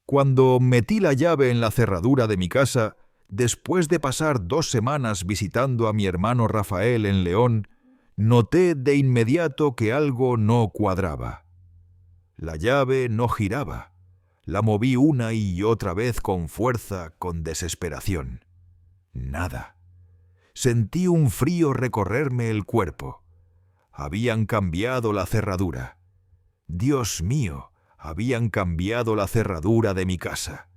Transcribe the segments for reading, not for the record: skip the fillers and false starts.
Cuando metí la llave en la cerradura de mi casa, después de pasar 2 semanas visitando a mi hermano Rafael en León, noté de inmediato que algo no cuadraba. La llave no giraba. La moví una y otra vez con fuerza, con desesperación. Nada. Sentí un frío recorrerme el cuerpo. Habían cambiado la cerradura. Dios mío, habían cambiado la cerradura de mi casa.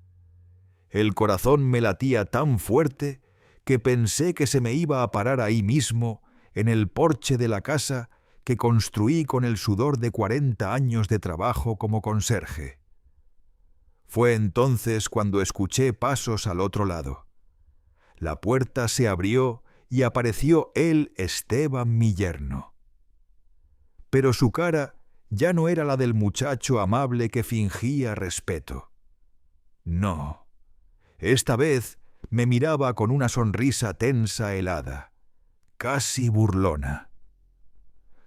El corazón me latía tan fuerte que pensé que se me iba a parar ahí mismo, en el porche de la casa que construí con el sudor de 40 años de trabajo como conserje. Fue entonces cuando escuché pasos al otro lado. La puerta se abrió y apareció él, Esteban, mi yerno. Pero su cara ya no era la del muchacho amable que fingía respeto. No, esta vez me miraba con una sonrisa tensa, helada, casi burlona.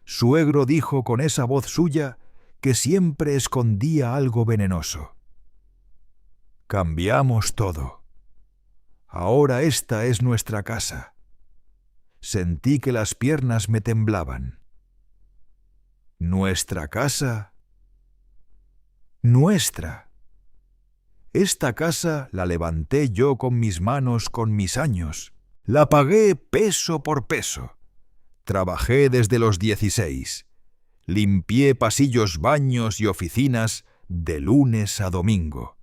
Suegro dijo con esa voz suya que siempre escondía algo venenoso: cambiamos todo. Ahora esta es nuestra casa. Sentí que las piernas me temblaban. ¿Nuestra casa? Nuestra. Esta casa la levanté yo con mis manos, con mis años. La pagué peso por peso. Trabajé desde los 16. Limpié pasillos, baños y oficinas de lunes a domingo.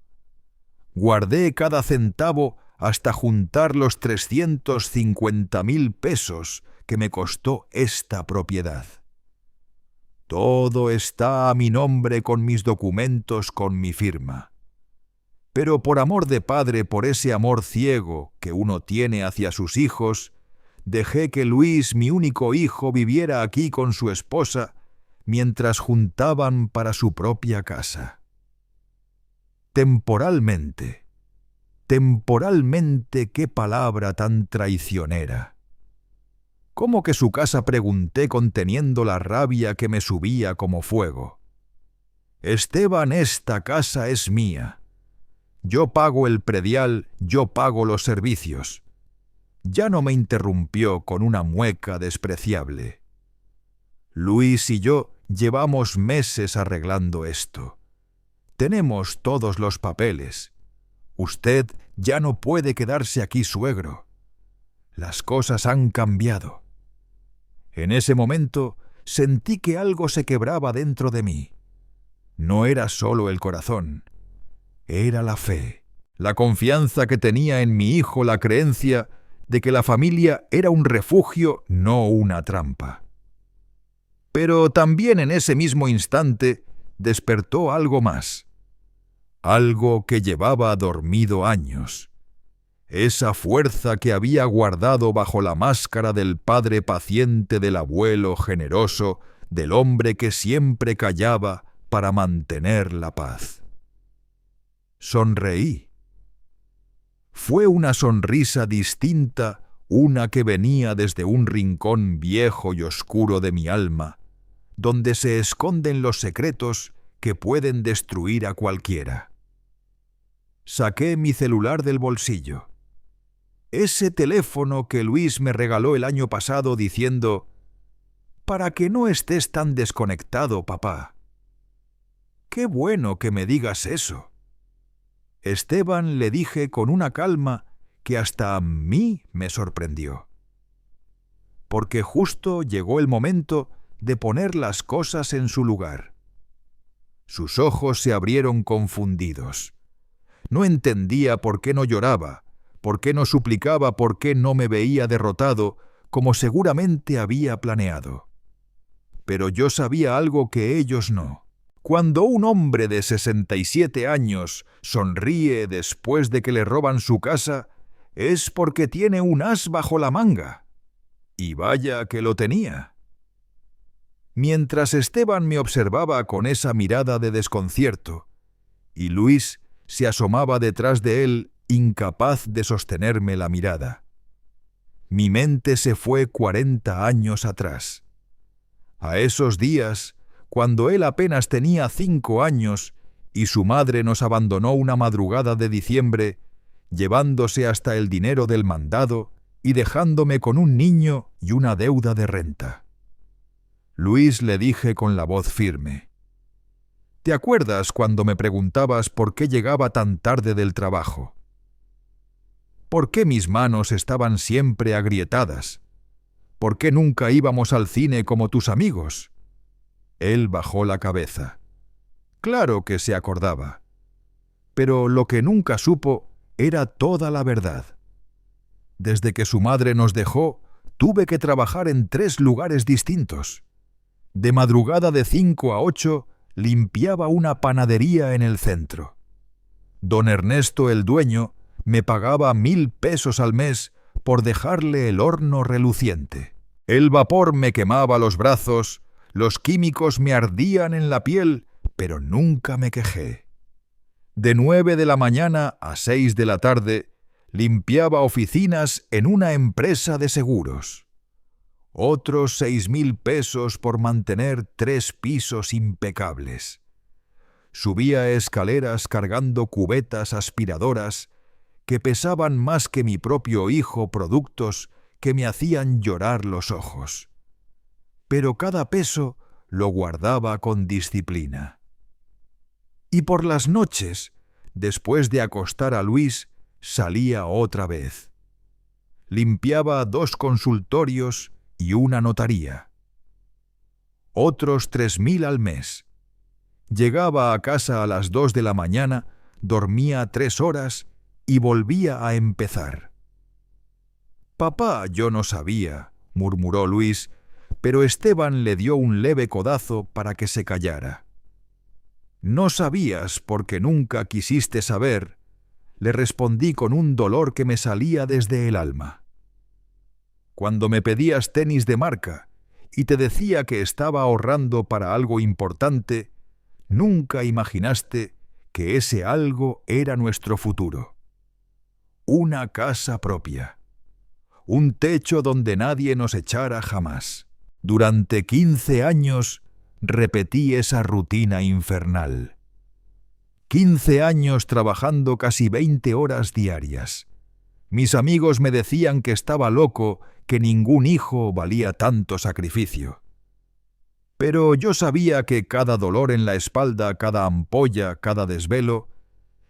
Guardé cada centavo hasta juntar los 350.000 pesos que me costó esta propiedad. Todo está a mi nombre con mis documentos, con mi firma. Pero por amor de padre, por ese amor ciego que uno tiene hacia sus hijos, dejé que Luis, mi único hijo, viviera aquí con su esposa mientras juntaban para su propia casa. Temporalmente, qué palabra tan traicionera. ¿Cómo que su casa?, pregunté conteniendo la rabia que me subía como fuego. Esteban, esta casa es mía. Yo pago el predial, yo pago los servicios. Ya no me interrumpió con una mueca despreciable. Luis y yo llevamos meses arreglando esto. Tenemos todos los papeles. Usted ya no puede quedarse aquí, suegro. Las cosas han cambiado. En ese momento sentí que algo se quebraba dentro de mí. No era solo el corazón, era la fe, la confianza que tenía en mi hijo, la creencia de que la familia era un refugio, no una trampa. Pero también en ese mismo instante despertó algo más, algo que llevaba dormido años. Esa fuerza que había guardado bajo la máscara del padre paciente, del abuelo generoso, del hombre que siempre callaba para mantener la paz. Sonreí. Fue una sonrisa distinta, una que venía desde un rincón viejo y oscuro de mi alma, donde se esconden los secretos que pueden destruir a cualquiera. Saqué mi celular del bolsillo. Ese teléfono que Luis me regaló el año pasado diciendo: «Para que no estés tan desconectado, papá». «Qué bueno que me digas eso». Esteban, le dije con una calma que hasta a mí me sorprendió. Porque justo llegó el momento de poner las cosas en su lugar. Sus ojos se abrieron confundidos. No entendía por qué no lloraba, por qué no suplicaba, por qué no me veía derrotado, como seguramente había planeado. Pero yo sabía algo que ellos no. Cuando un hombre de 67 años sonríe después de que le roban su casa, es porque tiene un as bajo la manga. Y vaya que lo tenía. Mientras Esteban me observaba con esa mirada de desconcierto, y Luis se asomaba detrás de él, incapaz de sostenerme la mirada. Mi mente se fue 40 años atrás. A esos días, cuando él apenas tenía 5 años y su madre nos abandonó una madrugada de diciembre, llevándose hasta el dinero del mandado y dejándome con un niño y una deuda de renta. Luis, le dije con la voz firme: ¿te acuerdas cuando me preguntabas por qué llegaba tan tarde del trabajo? ¿Por qué mis manos estaban siempre agrietadas? ¿Por qué nunca íbamos al cine como tus amigos? Él bajó la cabeza. Claro que se acordaba. Pero lo que nunca supo era toda la verdad. Desde que su madre nos dejó, tuve que trabajar en 3 lugares distintos. De madrugada de 5 a 8, limpiaba una panadería en el centro. Don Ernesto, el dueño, me pagaba 1000 pesos al mes por dejarle el horno reluciente. El vapor me quemaba los brazos, los químicos me ardían en la piel, pero nunca me quejé. De 9 de la mañana a 6 de la tarde, limpiaba oficinas en una empresa de seguros. Otros 6.000 pesos por mantener 3 pisos impecables. Subía escaleras cargando cubetas aspiradoras que pesaban más que mi propio hijo, productos que me hacían llorar los ojos. Pero cada peso lo guardaba con disciplina. Y por las noches, después de acostar a Luis, salía otra vez. Limpiaba 2 consultorios y una notaría. Otros 3.000 al mes. Llegaba a casa a las 2 de la mañana, dormía 3 horas y volvía a empezar. «Papá, yo no sabía», murmuró Luis, pero Esteban le dio un leve codazo para que se callara. «No sabías porque nunca quisiste saber», le respondí con un dolor que me salía desde el alma. «Cuando me pedías tenis de marca y te decía que estaba ahorrando para algo importante, nunca imaginaste que ese algo era nuestro futuro. Una casa propia. Un techo donde nadie nos echara jamás. Durante 15 años repetí esa rutina infernal. 15 años trabajando casi 20 horas diarias. Mis amigos me decían que estaba loco, que ningún hijo valía tanto sacrificio. Pero yo sabía que cada dolor en la espalda, cada ampolla, cada desvelo,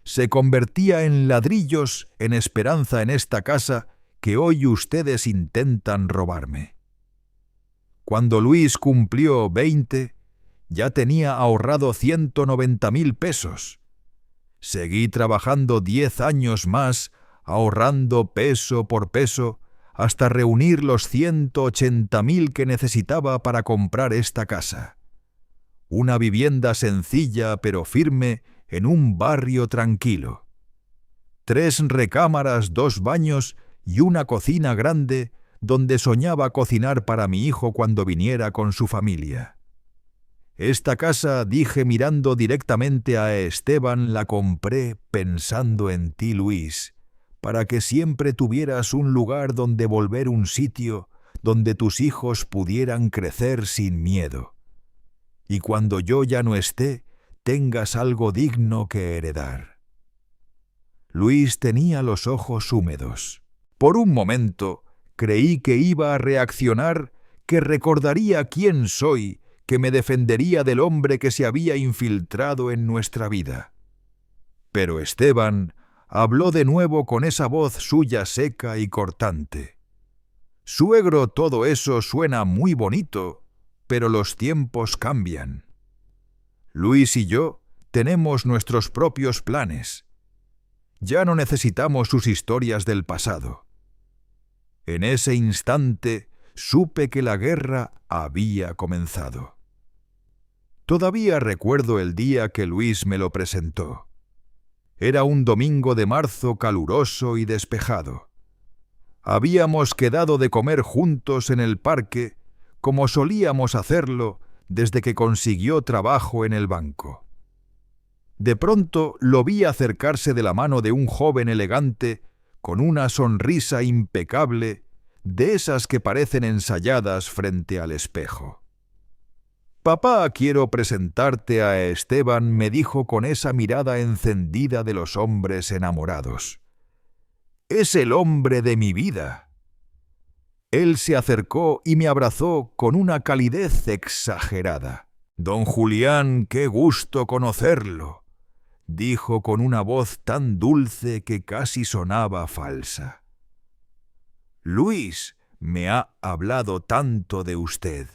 se convertía en ladrillos en esperanza en esta casa que hoy ustedes intentan robarme. Cuando Luis cumplió 20, ya tenía ahorrado 190.000 pesos. Seguí trabajando 10 años más, ahorrando peso por peso, hasta reunir los 180.000 que necesitaba para comprar esta casa. Una vivienda sencilla pero firme en un barrio tranquilo. 3 recámaras, 2 baños y una cocina grande donde soñaba cocinar para mi hijo cuando viniera con su familia. Esta casa, dije mirando directamente a Esteban, la compré pensando en ti, Luis, para que siempre tuvieras un lugar donde volver, un sitio donde tus hijos pudieran crecer sin miedo. Y cuando yo ya no esté, tengas algo digno que heredar. Luis tenía los ojos húmedos. Por un momento creí que iba a reaccionar, que recordaría quién soy, que me defendería del hombre que se había infiltrado en nuestra vida. Pero Esteban habló de nuevo con esa voz suya seca y cortante. «Suegro, todo eso suena muy bonito, pero los tiempos cambian. Luis y yo tenemos nuestros propios planes. Ya no necesitamos sus historias del pasado». En ese instante supe que la guerra había comenzado. Todavía recuerdo el día que Luis me lo presentó. Era un domingo de marzo caluroso y despejado. Habíamos quedado de comer juntos en el parque, como solíamos hacerlo desde que consiguió trabajo en el banco. De pronto lo vi acercarse de la mano de un joven elegante con una sonrisa impecable, de esas que parecen ensayadas frente al espejo. Papá, quiero presentarte a Esteban, me dijo con esa mirada encendida de los hombres enamorados. Es el hombre de mi vida. Él se acercó y me abrazó con una calidez exagerada. Don Julián, qué gusto conocerlo, dijo con una voz tan dulce que casi sonaba falsa. Luis me ha hablado tanto de usted.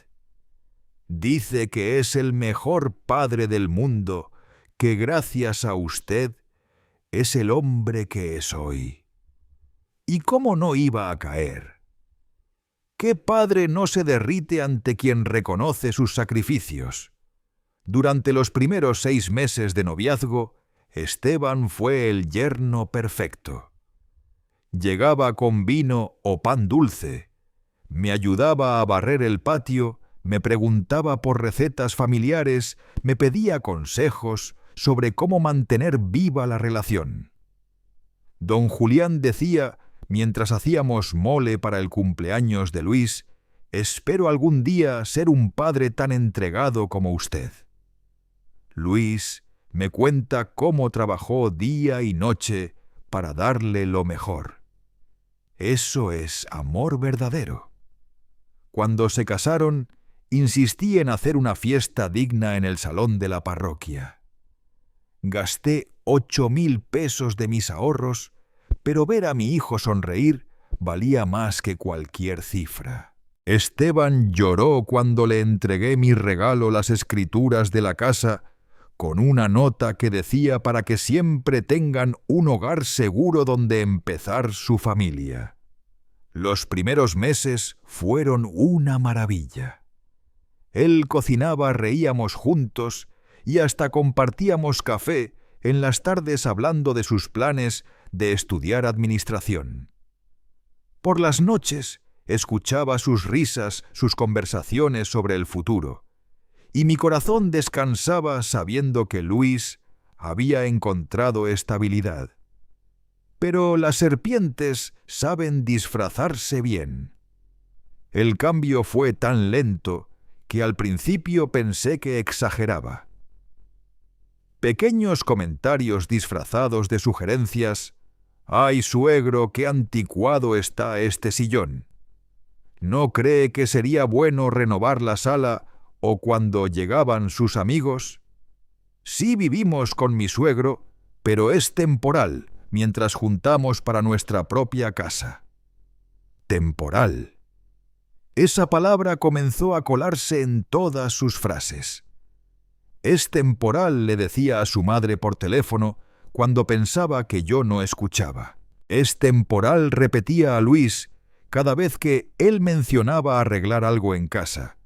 Dice que es el mejor padre del mundo, que gracias a usted es el hombre que es hoy. ¿Y cómo no iba a caer? ¿Qué padre no se derrite ante quien reconoce sus sacrificios? Durante los primeros 6 meses de noviazgo, Esteban fue el yerno perfecto. Llegaba con vino o pan dulce, me ayudaba a barrer el patio, me preguntaba por recetas familiares, me pedía consejos sobre cómo mantener viva la relación. Don Julián decía, mientras hacíamos mole para el cumpleaños de Luis, espero algún día ser un padre tan entregado como usted. Luis me cuenta cómo trabajó día y noche para darle lo mejor. Eso es amor verdadero. Cuando se casaron, insistí en hacer una fiesta digna en el salón de la parroquia. Gasté 8.000 pesos de mis ahorros, pero ver a mi hijo sonreír valía más que cualquier cifra. Esteban lloró cuando le entregué mi regalo, las escrituras de la casa, con una nota que decía para que siempre tengan un hogar seguro donde empezar su familia. Los primeros meses fueron una maravilla. Él cocinaba, reíamos juntos y hasta compartíamos café en las tardes hablando de sus planes de estudiar administración. Por las noches escuchaba sus risas, sus conversaciones sobre el futuro, y mi corazón descansaba sabiendo que Luis había encontrado estabilidad. Pero las serpientes saben disfrazarse bien. El cambio fue tan lento que al principio pensé que exageraba. Pequeños comentarios disfrazados de sugerencias. «¡Ay, suegro, qué anticuado está este sillón! ¿No cree que sería bueno renovar la sala?» O cuando llegaban sus amigos. «Sí vivimos con mi suegro, pero es temporal, mientras juntamos para nuestra propia casa». Temporal. Esa palabra comenzó a colarse en todas sus frases. «Es temporal», le decía a su madre por teléfono cuando pensaba que yo no escuchaba. «Es temporal», repetía a Luis cada vez que él mencionaba arreglar algo en casa.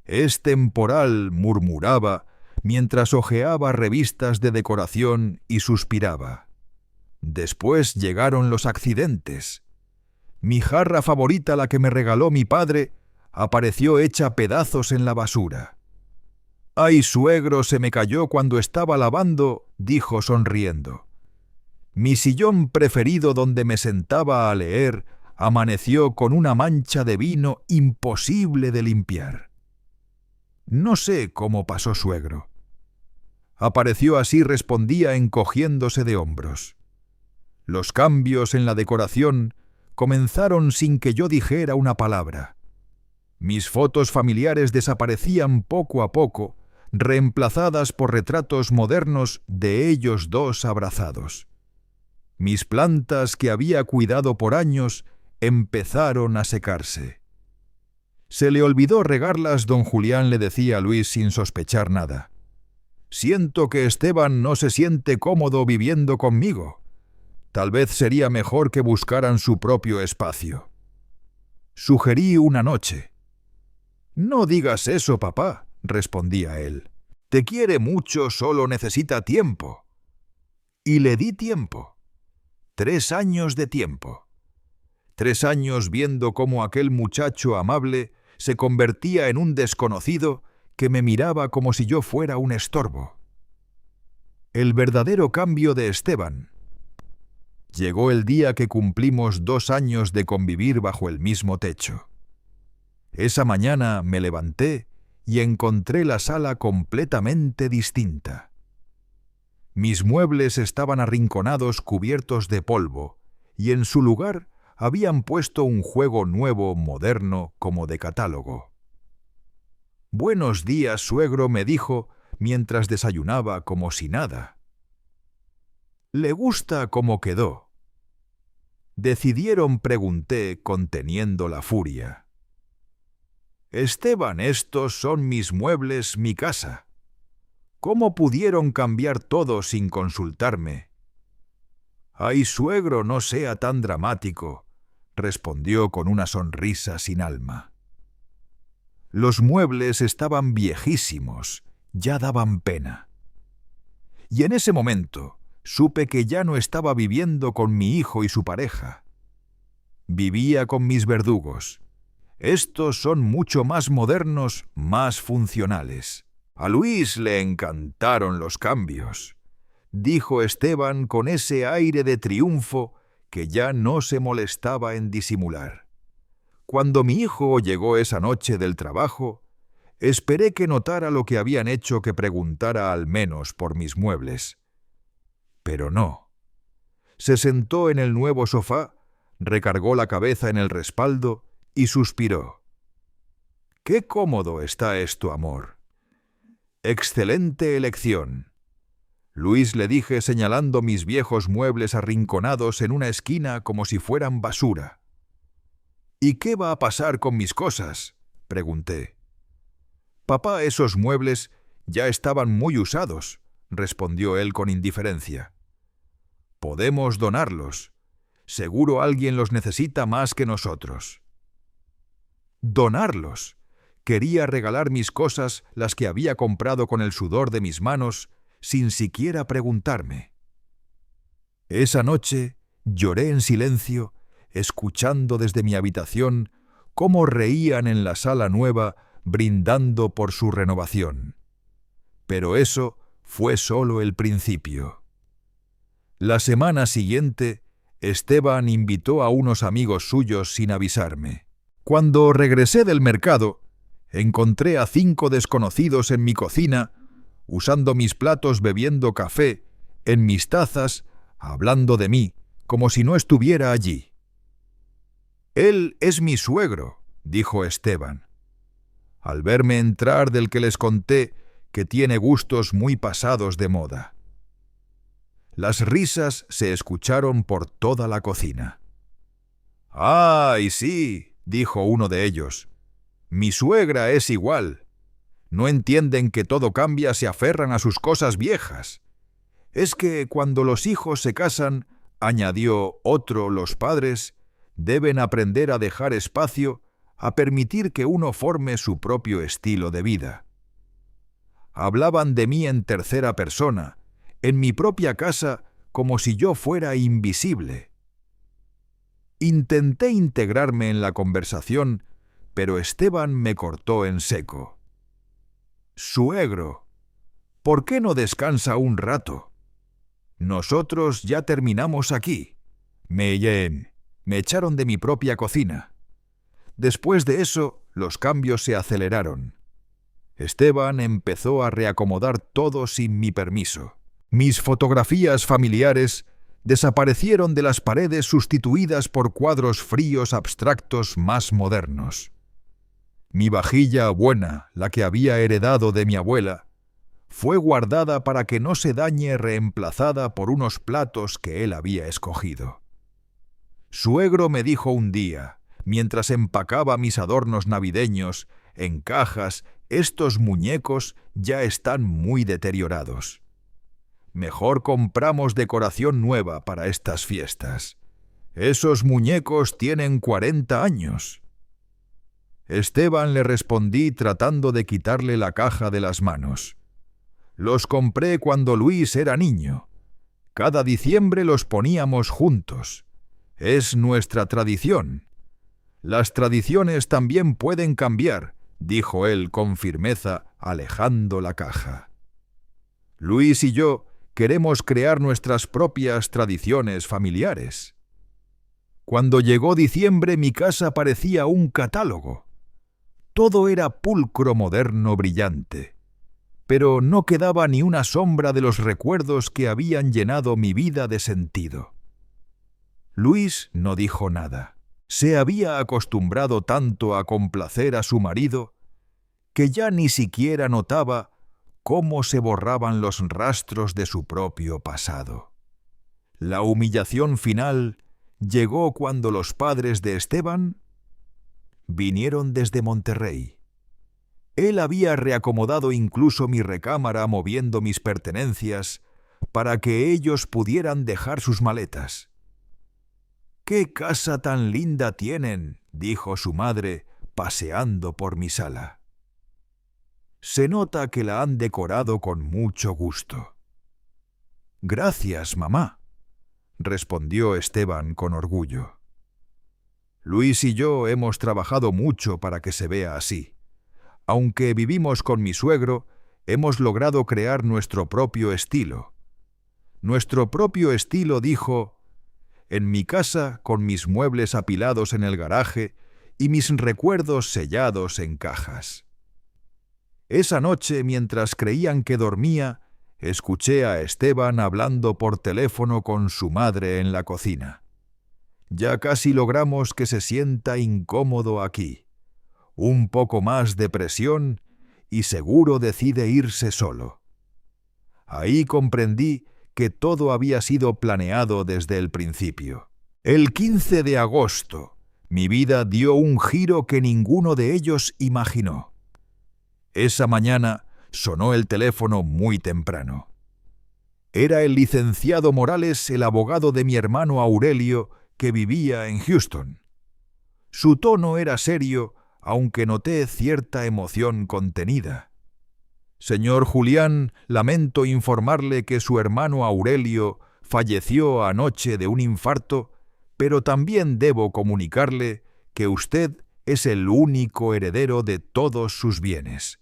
«Es temporal», murmuraba mientras hojeaba revistas de decoración y suspiraba. Después llegaron los accidentes. Mi jarra favorita, la que me regaló mi padre, apareció hecha pedazos en la basura. «¡Ay, suegro, se me cayó cuando estaba lavando!», dijo sonriendo. Mi sillón preferido donde me sentaba a leer amaneció con una mancha de vino imposible de limpiar. «No sé cómo pasó, suegro». Apareció así, respondía encogiéndose de hombros. Los cambios en la decoración comenzaron sin que yo dijera una palabra. Mis fotos familiares desaparecían poco a poco, reemplazadas por retratos modernos de ellos dos abrazados. Mis plantas que había cuidado por años empezaron a secarse. «Se le olvidó regarlas», don Julián le decía a Luis sin sospechar nada. «Siento que Esteban no se siente cómodo viviendo conmigo. Tal vez sería mejor que buscaran su propio espacio». Sugerí una noche. «No digas eso, papá», respondía él. «Te quiere mucho, solo necesita tiempo». Y le di tiempo. 3 años de tiempo. 3 años viendo cómo aquel muchacho amable se convertía en un desconocido que me miraba como si yo fuera un estorbo. El verdadero cambio de Esteban. Llegó el día que cumplimos 2 años de convivir bajo el mismo techo. Esa mañana me levanté y encontré la sala completamente distinta. Mis muebles estaban arrinconados cubiertos de polvo, y en su lugar habían puesto un juego nuevo, moderno, como de catálogo. «Buenos días, suegro», me dijo, mientras desayunaba como si nada. «¿Le gusta cómo quedó?» «Decidieron», pregunté, conteniendo la furia. «Esteban, estos son mis muebles, mi casa. ¿Cómo pudieron cambiar todo sin consultarme?» «Ay, suegro, no sea tan dramático», respondió con una sonrisa sin alma. Los muebles estaban viejísimos, ya daban pena. Y en ese momento supe que ya no estaba viviendo con mi hijo y su pareja. Vivía con mis verdugos. Estos son mucho más modernos, más funcionales. A Luis le encantaron los cambios, dijo Esteban con ese aire de triunfo que ya no se molestaba en disimular. Cuando mi hijo llegó esa noche del trabajo, esperé que notara lo que habían hecho que preguntara al menos por mis muebles. Pero no. Se sentó en el nuevo sofá, recargó la cabeza en el respaldo y suspiró. «Qué cómodo está esto, amor». «Excelente elección». Luis, le dije señalando mis viejos muebles arrinconados en una esquina como si fueran basura. «¿Y qué va a pasar con mis cosas?», pregunté. «Papá, esos muebles ya estaban muy usados», respondió él con indiferencia. «Podemos donarlos. Seguro alguien los necesita más que nosotros». «¿Donarlos?». Quería regalar mis cosas, las que había comprado con el sudor de mis manos, sin siquiera preguntarme. Esa noche lloré en silencio, escuchando desde mi habitación cómo reían en la sala nueva brindando por su renovación. Pero eso fue solo el principio. La semana siguiente, Esteban invitó a unos amigos suyos sin avisarme. Cuando regresé del mercado, encontré a 5 desconocidos en mi cocina, usando mis platos, bebiendo café, en mis tazas, hablando de mí, como si no estuviera allí. «Él es mi suegro», dijo Esteban. Al verme entrar, del que les conté que tiene gustos muy pasados de moda. Las risas se escucharon por toda la cocina. «¡Ay, sí!», dijo uno de ellos. «Mi suegra es igual. No entienden que todo cambia, se aferran a sus cosas viejas. Es que cuando los hijos se casan», añadió otro, «los padres deben aprender a dejar espacio, a permitir que uno forme su propio estilo de vida». Hablaban de mí en tercera persona, en mi propia casa, como si yo fuera invisible. Intenté integrarme en la conversación, pero Esteban me cortó en seco. «Suegro, ¿por qué no descansa un rato? Nosotros ya terminamos aquí». Me echaron de mi propia cocina. Después de eso, los cambios se aceleraron. Esteban empezó a reacomodar todo sin mi permiso. Mis fotografías familiares desaparecieron de las paredes, sustituidas por cuadros fríos abstractos más modernos. Mi vajilla buena, la que había heredado de mi abuela, fue guardada para que no se dañe, reemplazada por unos platos que él había escogido. Suegro, me dijo un día, mientras empacaba mis adornos navideños en cajas, estos muñecos ya están muy deteriorados. Mejor compramos decoración nueva para estas fiestas. Esos muñecos tienen 40 años. Esteban, le respondí tratando de quitarle la caja de las manos. Los compré cuando Luis era niño. Cada diciembre los poníamos juntos. Es nuestra tradición. Las tradiciones también pueden cambiar, dijo él con firmeza, alejando la caja. Luis y yo queremos crear nuestras propias tradiciones familiares. Cuando llegó diciembre, mi casa parecía un catálogo. Todo era pulcro moderno brillante, pero no quedaba ni una sombra de los recuerdos que habían llenado mi vida de sentido. Luis no dijo nada. Se había acostumbrado tanto a complacer a su marido que ya ni siquiera notaba cómo se borraban los rastros de su propio pasado. La humillación final llegó cuando los padres de Esteban vinieron desde Monterrey. Él había reacomodado incluso mi recámara moviendo mis pertenencias para que ellos pudieran dejar sus maletas. «¡Qué casa tan linda tienen!», dijo su madre, paseando por mi sala. «Se nota que la han decorado con mucho gusto». «Gracias, mamá», respondió Esteban con orgullo. «Luis y yo hemos trabajado mucho para que se vea así. Aunque vivimos con mi suegro, hemos logrado crear nuestro propio estilo». Nuestro propio estilo, dijo: «En mi casa, con mis muebles apilados en el garaje y mis recuerdos sellados en cajas». Esa noche, mientras creían que dormía, escuché a Esteban hablando por teléfono con su madre en la cocina. «Ya casi logramos que se sienta incómodo aquí. Un poco más de presión y seguro decide irse solo». Ahí comprendí que todo había sido planeado desde el principio. El 15 de agosto, mi vida dio un giro que ninguno de ellos imaginó. Esa mañana sonó el teléfono muy temprano. Era el licenciado Morales, el abogado de mi hermano Aurelio, que vivía en Houston. Su tono era serio, aunque noté cierta emoción contenida. «Señor Julián, lamento informarle que su hermano Aurelio falleció anoche de un infarto, pero también debo comunicarle que usted es el único heredero de todos sus bienes».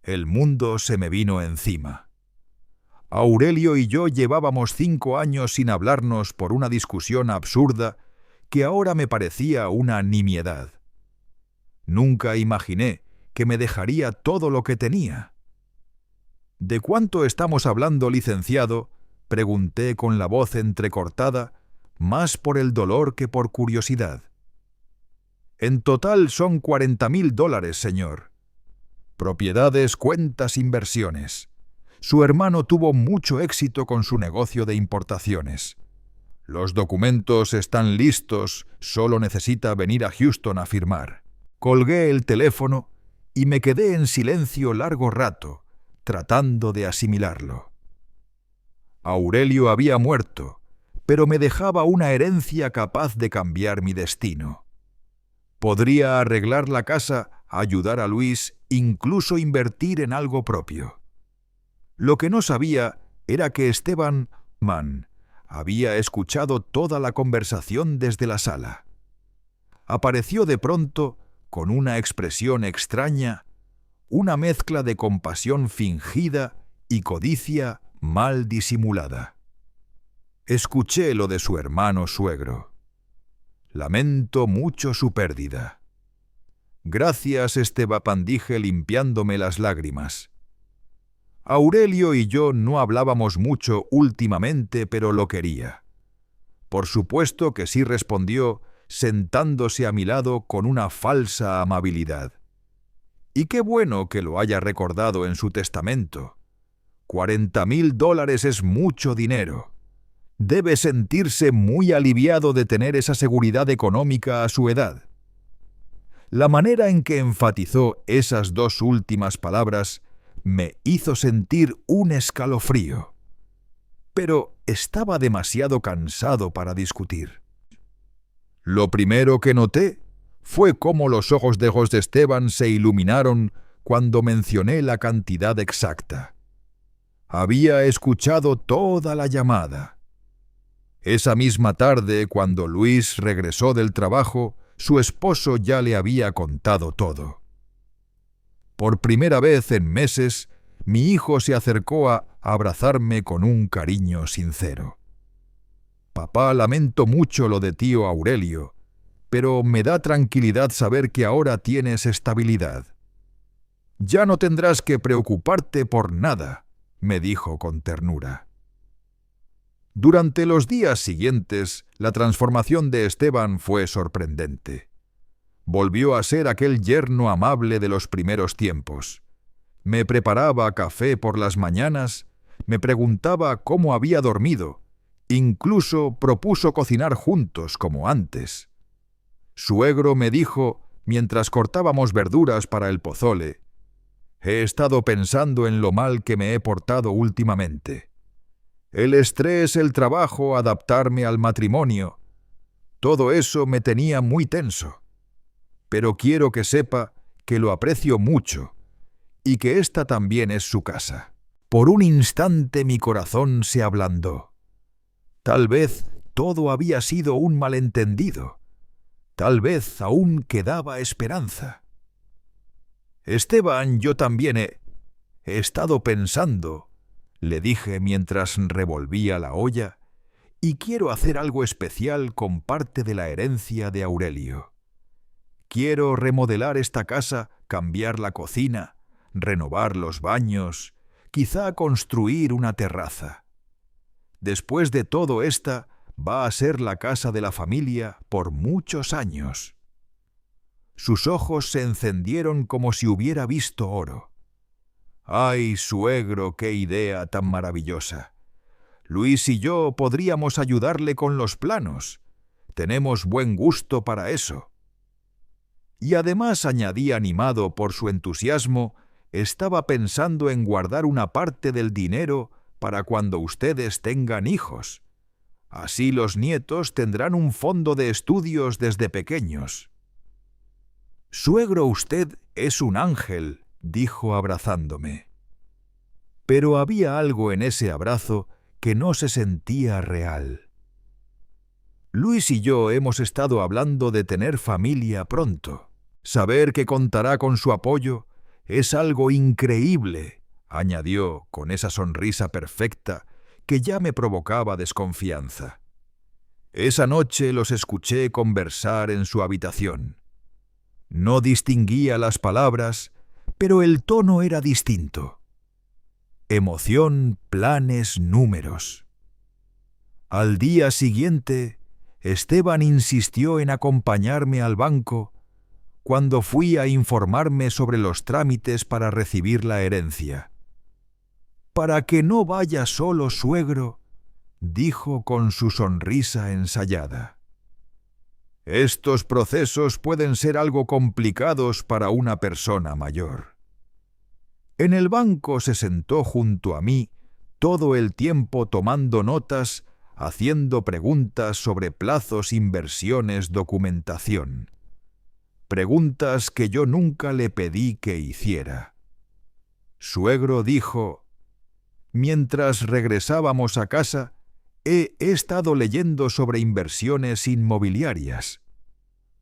El mundo se me vino encima. Aurelio y yo llevábamos 5 años sin hablarnos por una discusión absurda que ahora me parecía una nimiedad. Nunca imaginé que me dejaría todo lo que tenía. «¿De cuánto estamos hablando, licenciado?», pregunté con la voz entrecortada, más por el dolor que por curiosidad. «En total son $40,000, señor. Propiedades, cuentas, inversiones. Su hermano tuvo mucho éxito con su negocio de importaciones. Los documentos están listos, solo necesita venir a Houston a firmar». Colgué el teléfono y me quedé en silencio largo rato, tratando de asimilarlo. Aurelio había muerto, pero me dejaba una herencia capaz de cambiar mi destino. Podría arreglar la casa, ayudar a Luis, incluso invertir en algo propio. Lo que no sabía era que Esteban Mann había escuchado toda la conversación desde la sala. Apareció de pronto con una expresión extraña, una mezcla de compasión fingida y codicia mal disimulada. Escuché lo de su hermano suegro. «Lamento mucho su pérdida». «Gracias, Esteban», dije limpiándome las lágrimas. Aurelio y yo no hablábamos mucho últimamente, pero lo quería. Por supuesto que sí, respondió, sentándose a mi lado con una falsa amabilidad. «Y qué bueno que lo haya recordado en su testamento. $40,000 es mucho dinero. Debe sentirse muy aliviado de tener esa seguridad económica a su edad». La manera en que enfatizó esas 2 últimas palabras me hizo sentir un escalofrío. Pero estaba demasiado cansado para discutir. Lo primero que noté fue cómo los ojos de Esteban se iluminaron cuando mencioné la cantidad exacta. Había escuchado toda la llamada. Esa misma tarde, cuando Luis regresó del trabajo, su esposo ya le había contado todo. Por primera vez en meses, mi hijo se acercó a abrazarme con un cariño sincero. «Papá, lamento mucho lo de tío Aurelio, pero me da tranquilidad saber que ahora tienes estabilidad. Ya no tendrás que preocuparte por nada, me dijo con ternura. Durante los días siguientes, la transformación de Esteban fue sorprendente. Volvió a ser aquel yerno amable de los primeros tiempos. Me preparaba café por las mañanas, me preguntaba cómo había dormido, incluso propuso cocinar juntos como antes. Suegro me dijo, mientras cortábamos verduras para el pozole: «He estado pensando en lo mal que me he portado últimamente. El estrés, el trabajo, adaptarme al matrimonio, todo eso me tenía muy tenso. Pero quiero que sepa que lo aprecio mucho y que esta también es su casa». Por un instante mi corazón se ablandó. Tal vez todo había sido un malentendido. Tal vez aún quedaba esperanza. «Esteban, yo también he estado pensando», le dije mientras revolvía la olla, «y quiero hacer algo especial con parte de la herencia de Aurelio. Quiero remodelar esta casa, cambiar la cocina, renovar los baños, quizá construir una terraza. Después de todo, esta va a ser la casa de la familia por muchos años». Sus ojos se encendieron como si hubiera visto oro. «¡Ay, suegro, qué idea tan maravillosa! Luis y yo podríamos ayudarle con los planos. Tenemos buen gusto para eso». Y además, añadí animado por su entusiasmo, estaba pensando en guardar una parte del dinero para cuando ustedes tengan hijos. Así los nietos tendrán un fondo de estudios desde pequeños. «Suegro, usted es un ángel», dijo abrazándome. Pero había algo en ese abrazo que no se sentía real. «Luis y yo hemos estado hablando de tener familia pronto. Saber que contará con su apoyo es algo increíble», añadió con esa sonrisa perfecta que ya me provocaba desconfianza. Esa noche los escuché conversar en su habitación. No distinguía las palabras, pero el tono era distinto. Emoción, planes, números. Al día siguiente, Esteban insistió en acompañarme al banco cuando fui a informarme sobre los trámites para recibir la herencia. «Para que no vaya solo, suegro», dijo con su sonrisa ensayada. «Estos procesos pueden ser algo complicados para una persona mayor». En el banco se sentó junto a mí todo el tiempo tomando notas, haciendo preguntas sobre plazos, inversiones, documentación. Preguntas que yo nunca le pedí que hiciera. Suegro dijo: «Mientras regresábamos a casa, he estado leyendo sobre inversiones inmobiliarias.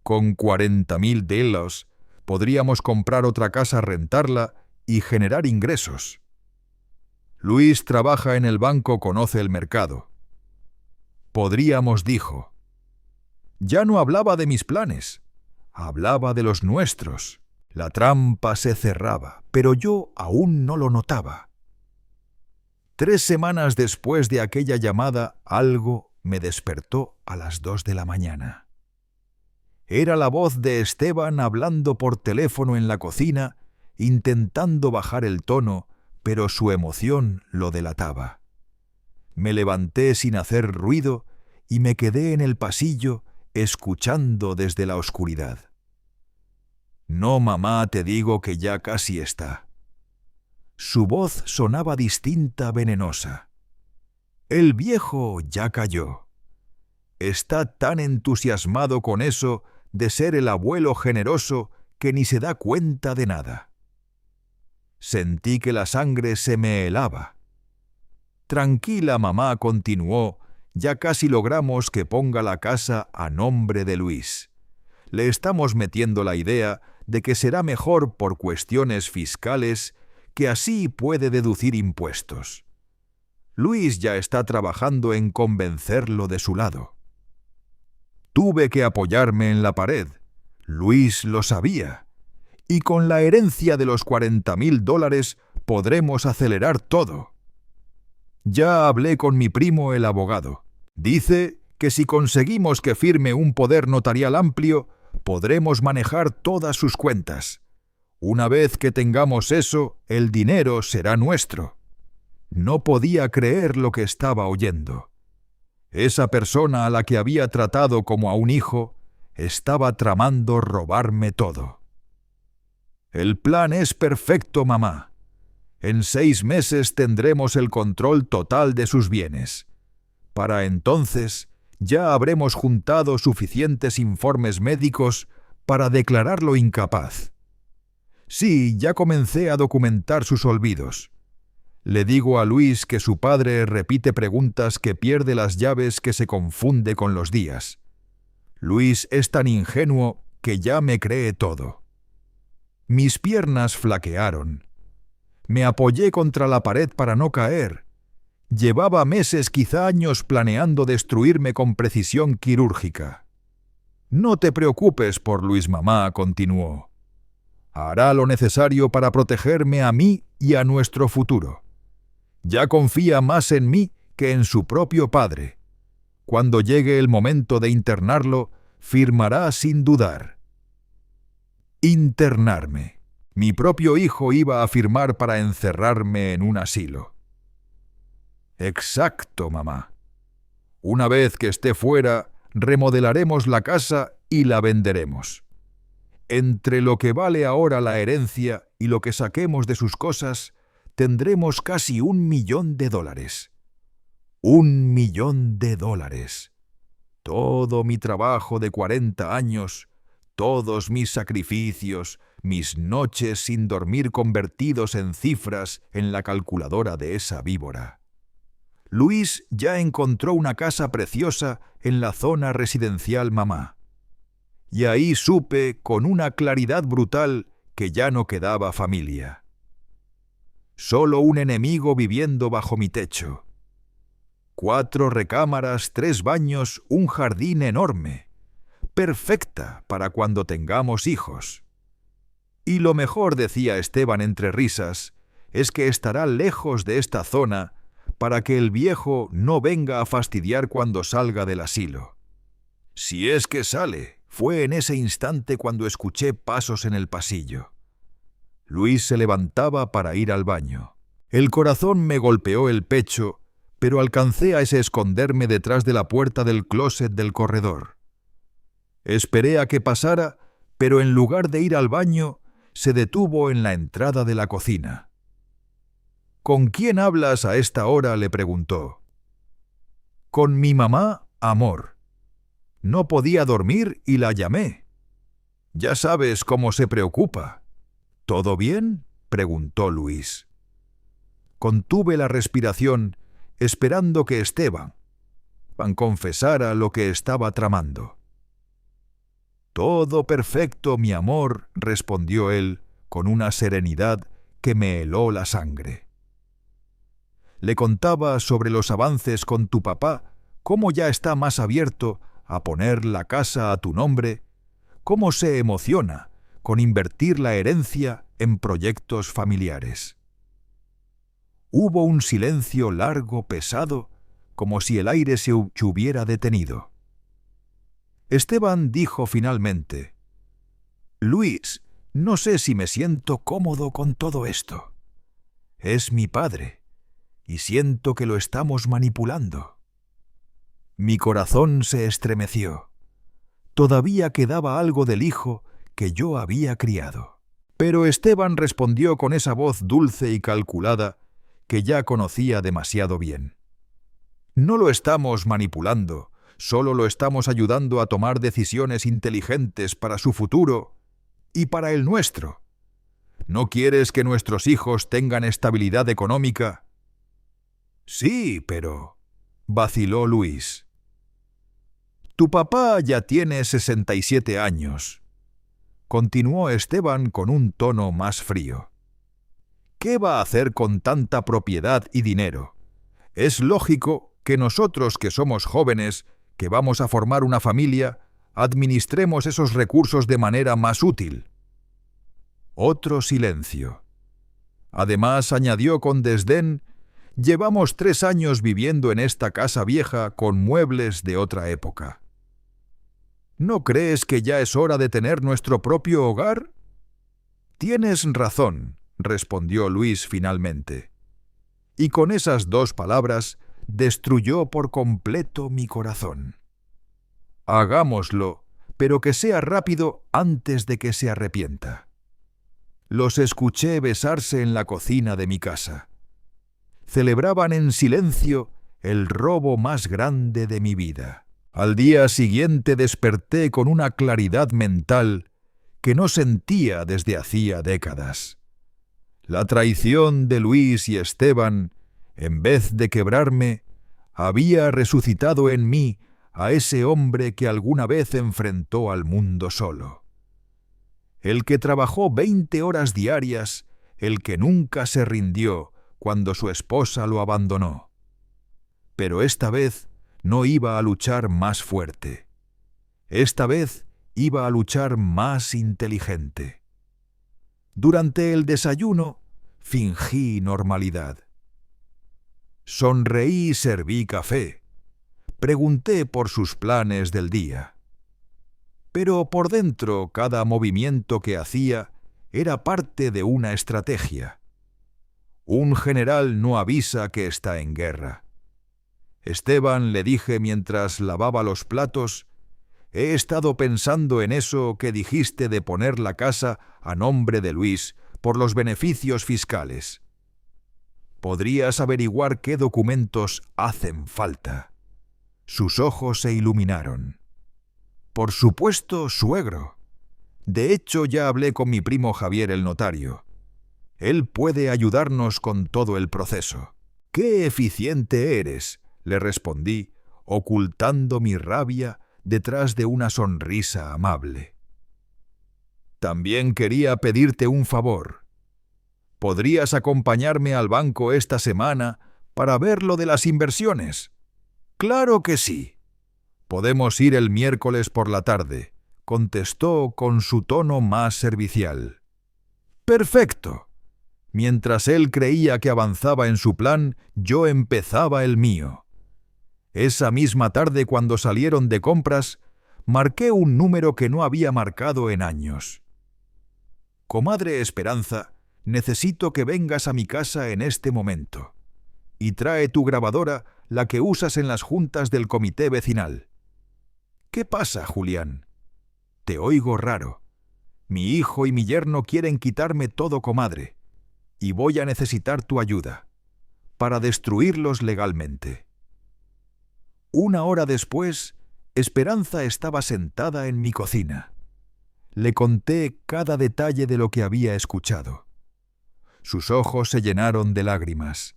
Con 40.000 delos podríamos comprar otra casa, rentarla y generar ingresos. Luis trabaja en el banco, conoce el mercado. Podríamos», dijo. Ya no hablaba de mis planes, hablaba de los nuestros. La trampa se cerraba, pero yo aún no lo notaba. 3 semanas después de aquella llamada, algo me despertó a las 2 de la mañana. Era la voz de Esteban hablando por teléfono en la cocina, intentando bajar el tono, pero su emoción lo delataba. Me levanté sin hacer ruido y me quedé en el pasillo, escuchando desde la oscuridad. «No, mamá, te digo que ya casi está». Su voz sonaba distinta, venenosa. «El viejo ya cayó. Está tan entusiasmado con eso de ser el abuelo generoso que ni se da cuenta de nada». Sentí que la sangre se me helaba. «Tranquila, mamá», continuó, «ya casi logramos que ponga la casa a nombre de Luis. Le estamos metiendo la idea de que será mejor por cuestiones fiscales, que así puede deducir impuestos. Luis ya está trabajando en convencerlo de su lado». tuve que apoyarme en la pared. Luis lo sabía. Y con la herencia de los $40,000 podremos acelerar todo. Ya hablé con mi primo el abogado. Dice que si conseguimos que firme un poder notarial amplio, podremos manejar todas sus cuentas. Una vez que tengamos eso, el dinero será nuestro. No podía creer lo que estaba oyendo. Esa persona a la que había tratado como a un hijo estaba tramando robarme todo. El plan es perfecto, mamá. En 6 meses tendremos el control total de sus bienes. Para entonces ya habremos juntado suficientes informes médicos para declararlo incapaz. Sí, ya comencé a documentar sus olvidos. Le digo a Luis que su padre repite preguntas, que pierde las llaves, que se confunde con los días. Luis es tan ingenuo que ya me cree todo. Mis piernas flaquearon. Me apoyé contra la pared para no caer. Llevaba meses, quizá años, planeando destruirme con precisión quirúrgica. No te preocupes por Luis, mamá, continuó. Hará lo necesario para protegerme a mí y a nuestro futuro. Ya confía más en mí que en su propio padre. Cuando llegue el momento de internarlo, firmará sin dudar. Internarme. Mi propio hijo iba a firmar para encerrarme en un asilo. Exacto, mamá. Una vez que esté fuera, remodelaremos la casa y la venderemos. Entre lo que vale ahora la herencia y lo que saquemos de sus cosas, tendremos casi $1 millón. $1 millón. Todo mi trabajo de 40 años, todos mis sacrificios, mis noches sin dormir convertidos en cifras en la calculadora de esa víbora. Luis ya encontró una casa preciosa en la zona residencial, mamá. Y ahí supe con una claridad brutal que ya no quedaba familia. Solo un enemigo viviendo bajo mi techo. 4 recámaras, 3 baños, un jardín enorme. Perfecta para cuando tengamos hijos. Y lo mejor, decía Esteban entre risas, es que estará lejos de esta zona para que el viejo no venga a fastidiar cuando salga del asilo. Si es que sale. Fue en ese instante cuando escuché pasos en el pasillo. Luis se levantaba para ir al baño. El corazón me golpeó el pecho, pero alcancé a esconderme detrás de la puerta del closet del corredor. Esperé a que pasara, pero en lugar de ir al baño, se detuvo en la entrada de la cocina. ¿Con quién hablas a esta hora?, le preguntó. Con mi mamá, amor. No podía dormir y la llamé. Ya sabes cómo se preocupa. ¿Todo bien?, preguntó Luis. Contuve la respiración, esperando que Esteban confesara lo que estaba tramando. Todo perfecto, mi amor, respondió él con una serenidad que me heló la sangre. Le contaba sobre los avances con tu papá, cómo ya está más abierto a poner la casa a tu nombre, cómo se emociona con invertir la herencia en proyectos familiares. Hubo un silencio largo, pesado, como si el aire se hubiera detenido. Esteban dijo finalmente: Luis, no sé si me siento cómodo con todo esto. Es mi padre, y siento que lo estamos manipulando. Mi corazón se estremeció. Todavía quedaba algo del hijo que yo había criado. Pero Esteban respondió con esa voz dulce y calculada que ya conocía demasiado bien. No lo estamos manipulando, solo lo estamos ayudando a tomar decisiones inteligentes para su futuro y para el nuestro. ¿No quieres que nuestros hijos tengan estabilidad económica? Sí, pero... vaciló Luis. Tu papá ya tiene 67 años. Continuó Esteban con un tono más frío. ¿Qué va a hacer con tanta propiedad y dinero? Es lógico que nosotros, que somos jóvenes, que vamos a formar una familia, administremos esos recursos de manera más útil. Otro silencio. Además, añadió con desdén, llevamos 3 años viviendo en esta casa vieja con muebles de otra época. ¿No crees que ya es hora de tener nuestro propio hogar? Tienes razón, respondió Luis finalmente. Y con esas 2 palabras destruyó por completo mi corazón. Hagámoslo, pero que sea rápido antes de que se arrepienta. Los escuché besarse en la cocina de mi casa. Celebraban en silencio el robo más grande de mi vida. Al día siguiente desperté con una claridad mental que no sentía desde hacía décadas. La traición de Luis y Esteban, en vez de quebrarme, había resucitado en mí a ese hombre que alguna vez enfrentó al mundo solo. El que trabajó 20 horas diarias, el que nunca se rindió cuando su esposa lo abandonó. Pero esta vez no iba a luchar más fuerte. Esta vez iba a luchar más inteligente. Durante el desayuno fingí normalidad. Sonreí y serví café. Pregunté por sus planes del día. Pero por dentro cada movimiento que hacía era parte de una estrategia. Un general no avisa que está en guerra. Esteban, le dije mientras lavaba los platos, he estado pensando en eso que dijiste de poner la casa a nombre de Luis por los beneficios fiscales. ¿Podrías averiguar qué documentos hacen falta? Sus ojos se iluminaron. Por supuesto, suegro. De hecho, ya hablé con mi primo Javier el notario. Él puede ayudarnos con todo el proceso. ¡Qué eficiente eres!, le respondí, ocultando mi rabia detrás de una sonrisa amable. También quería pedirte un favor. ¿Podrías acompañarme al banco esta semana para ver lo de las inversiones? ¡Claro que sí! Podemos ir el miércoles por la tarde, contestó con su tono más servicial. ¡Perfecto! Mientras él creía que avanzaba en su plan, yo empezaba el mío. Esa misma tarde, cuando salieron de compras, marqué un número que no había marcado en años. Comadre Esperanza, necesito que vengas a mi casa en este momento. Y trae tu grabadora, la que usas en las juntas del comité vecinal. ¿Qué pasa, Julián? Te oigo raro. Mi hijo y mi yerno quieren quitarme todo, comadre, y voy a necesitar tu ayuda, para destruirlos legalmente. 1 hora después, Esperanza estaba sentada en mi cocina. Le conté cada detalle de lo que había escuchado. Sus ojos se llenaron de lágrimas.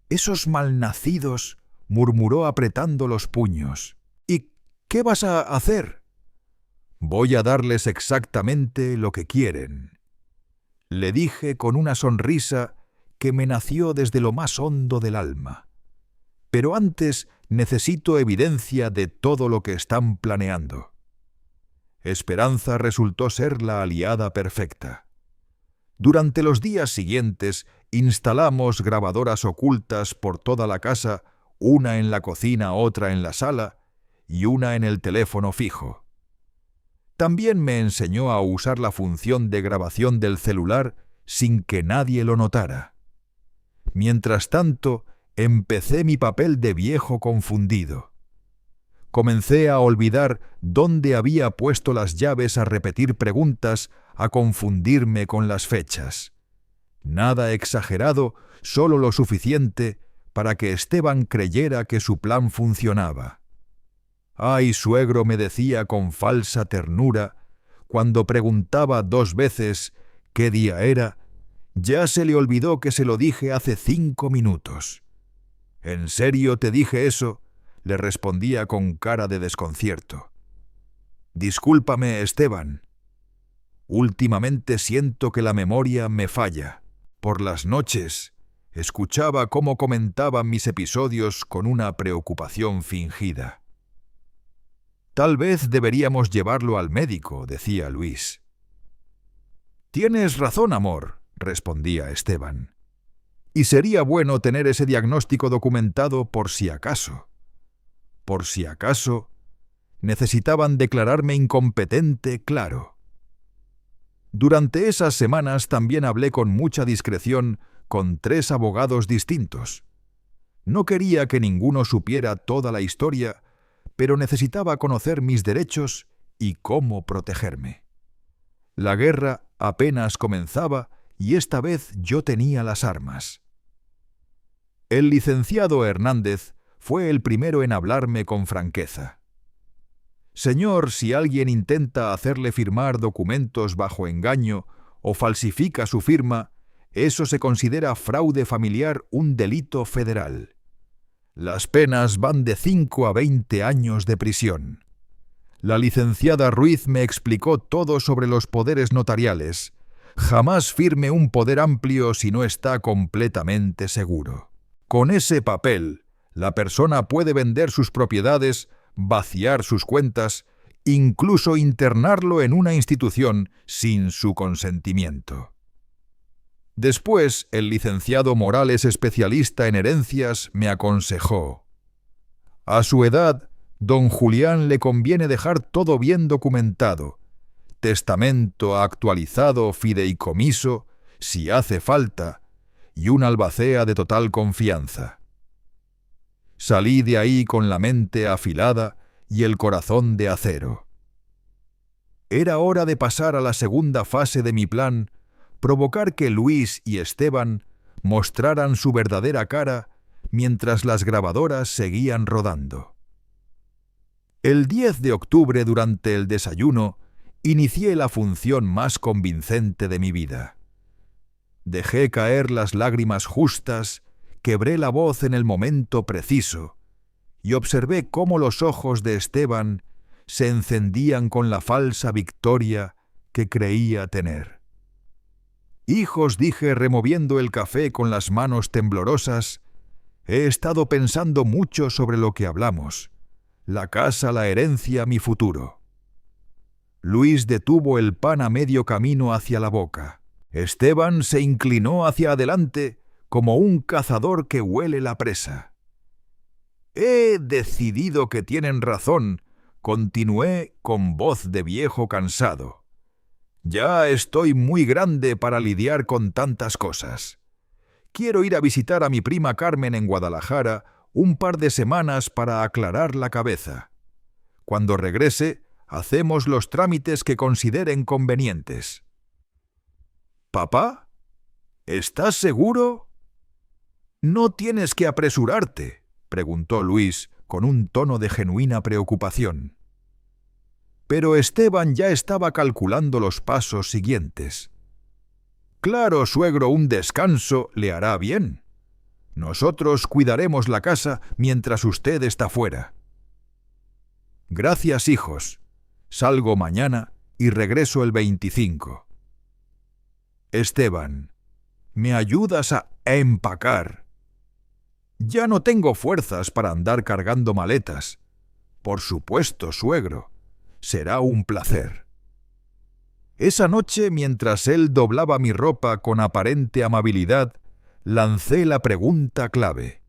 «Esos malnacidos», murmuró apretando los puños. «¿Y qué vas a hacer?» «Voy a darles exactamente lo que quieren», le dije con una sonrisa que me nació desde lo más hondo del alma. «Pero antes necesito evidencia de todo lo que están planeando». Esperanza resultó ser la aliada perfecta. Durante los días siguientes instalamos grabadoras ocultas por toda la casa, una en la cocina, otra en la sala y una en el teléfono fijo. También me enseñó a usar la función de grabación del celular sin que nadie lo notara. Mientras tanto, empecé mi papel de viejo confundido. Comencé a olvidar dónde había puesto las llaves, a repetir preguntas, a confundirme con las fechas. Nada exagerado, solo lo suficiente para que Esteban creyera que su plan funcionaba. «Ay, suegro», me decía con falsa ternura, cuando preguntaba 2 veces qué día era, ya se le olvidó que se lo dije hace 5 minutos. «¿En serio te dije eso?», le respondía con cara de desconcierto. «Discúlpame, Esteban. Últimamente siento que la memoria me falla. Por las noches escuchaba cómo comentaban mis episodios con una preocupación fingida». Tal vez deberíamos llevarlo al médico, decía Luis. Tienes razón, amor, respondía Esteban. Y sería bueno tener ese diagnóstico documentado por si acaso. Por si acaso, necesitaban declararme incompetente, claro. Durante esas semanas también hablé con mucha discreción con 3 abogados distintos. No quería que ninguno supiera toda la historia, pero necesitaba conocer mis derechos y cómo protegerme. La guerra apenas comenzaba y esta vez yo tenía las armas. El licenciado Hernández fue el primero en hablarme con franqueza. Señor, si alguien intenta hacerle firmar documentos bajo engaño o falsifica su firma, eso se considera fraude familiar un delito federal. Las penas van de 5 a 20 años de prisión. La licenciada Ruiz me explicó todo sobre los poderes notariales. Jamás firme un poder amplio si no está completamente seguro. Con ese papel, la persona puede vender sus propiedades, vaciar sus cuentas, incluso internarlo en una institución sin su consentimiento. Después, el licenciado Morales, especialista en herencias, me aconsejó: a su edad, don Julián le conviene dejar todo bien documentado, testamento actualizado, fideicomiso, si hace falta, y un albacea de total confianza. Salí de ahí con la mente afilada y el corazón de acero. Era hora de pasar a la segunda fase de mi plan, provocar que Luis y Esteban mostraran su verdadera cara mientras las grabadoras seguían rodando. El 10 de octubre, durante el desayuno, inicié la función más convincente de mi vida. Dejé caer las lágrimas justas, quebré la voz en el momento preciso y observé cómo los ojos de Esteban se encendían con la falsa victoria que creía tener. Hijos, dije removiendo el café con las manos temblorosas, he estado pensando mucho sobre lo que hablamos. La casa, la herencia, mi futuro. Luis detuvo el pan a medio camino hacia la boca. Esteban se inclinó hacia adelante como un cazador que huele la presa. He decidido que tienen razón, continué con voz de viejo cansado. Ya estoy muy grande para lidiar con tantas cosas. Quiero ir a visitar a mi prima Carmen en Guadalajara un par de semanas para aclarar la cabeza. Cuando regrese, hacemos los trámites que consideren convenientes. ¿Papá? ¿Estás seguro? No tienes que apresurarte, preguntó Luis con un tono de genuina preocupación. Pero Esteban ya estaba calculando los pasos siguientes. Claro, suegro, un descanso le hará bien. Nosotros cuidaremos la casa mientras usted está fuera. Gracias, hijos. Salgo mañana y regreso el 25. Esteban, ¿me ayudas a empacar? Ya no tengo fuerzas para andar cargando maletas. Por supuesto, suegro. Será un placer. Esa noche, mientras él doblaba mi ropa con aparente amabilidad, lancé la pregunta clave.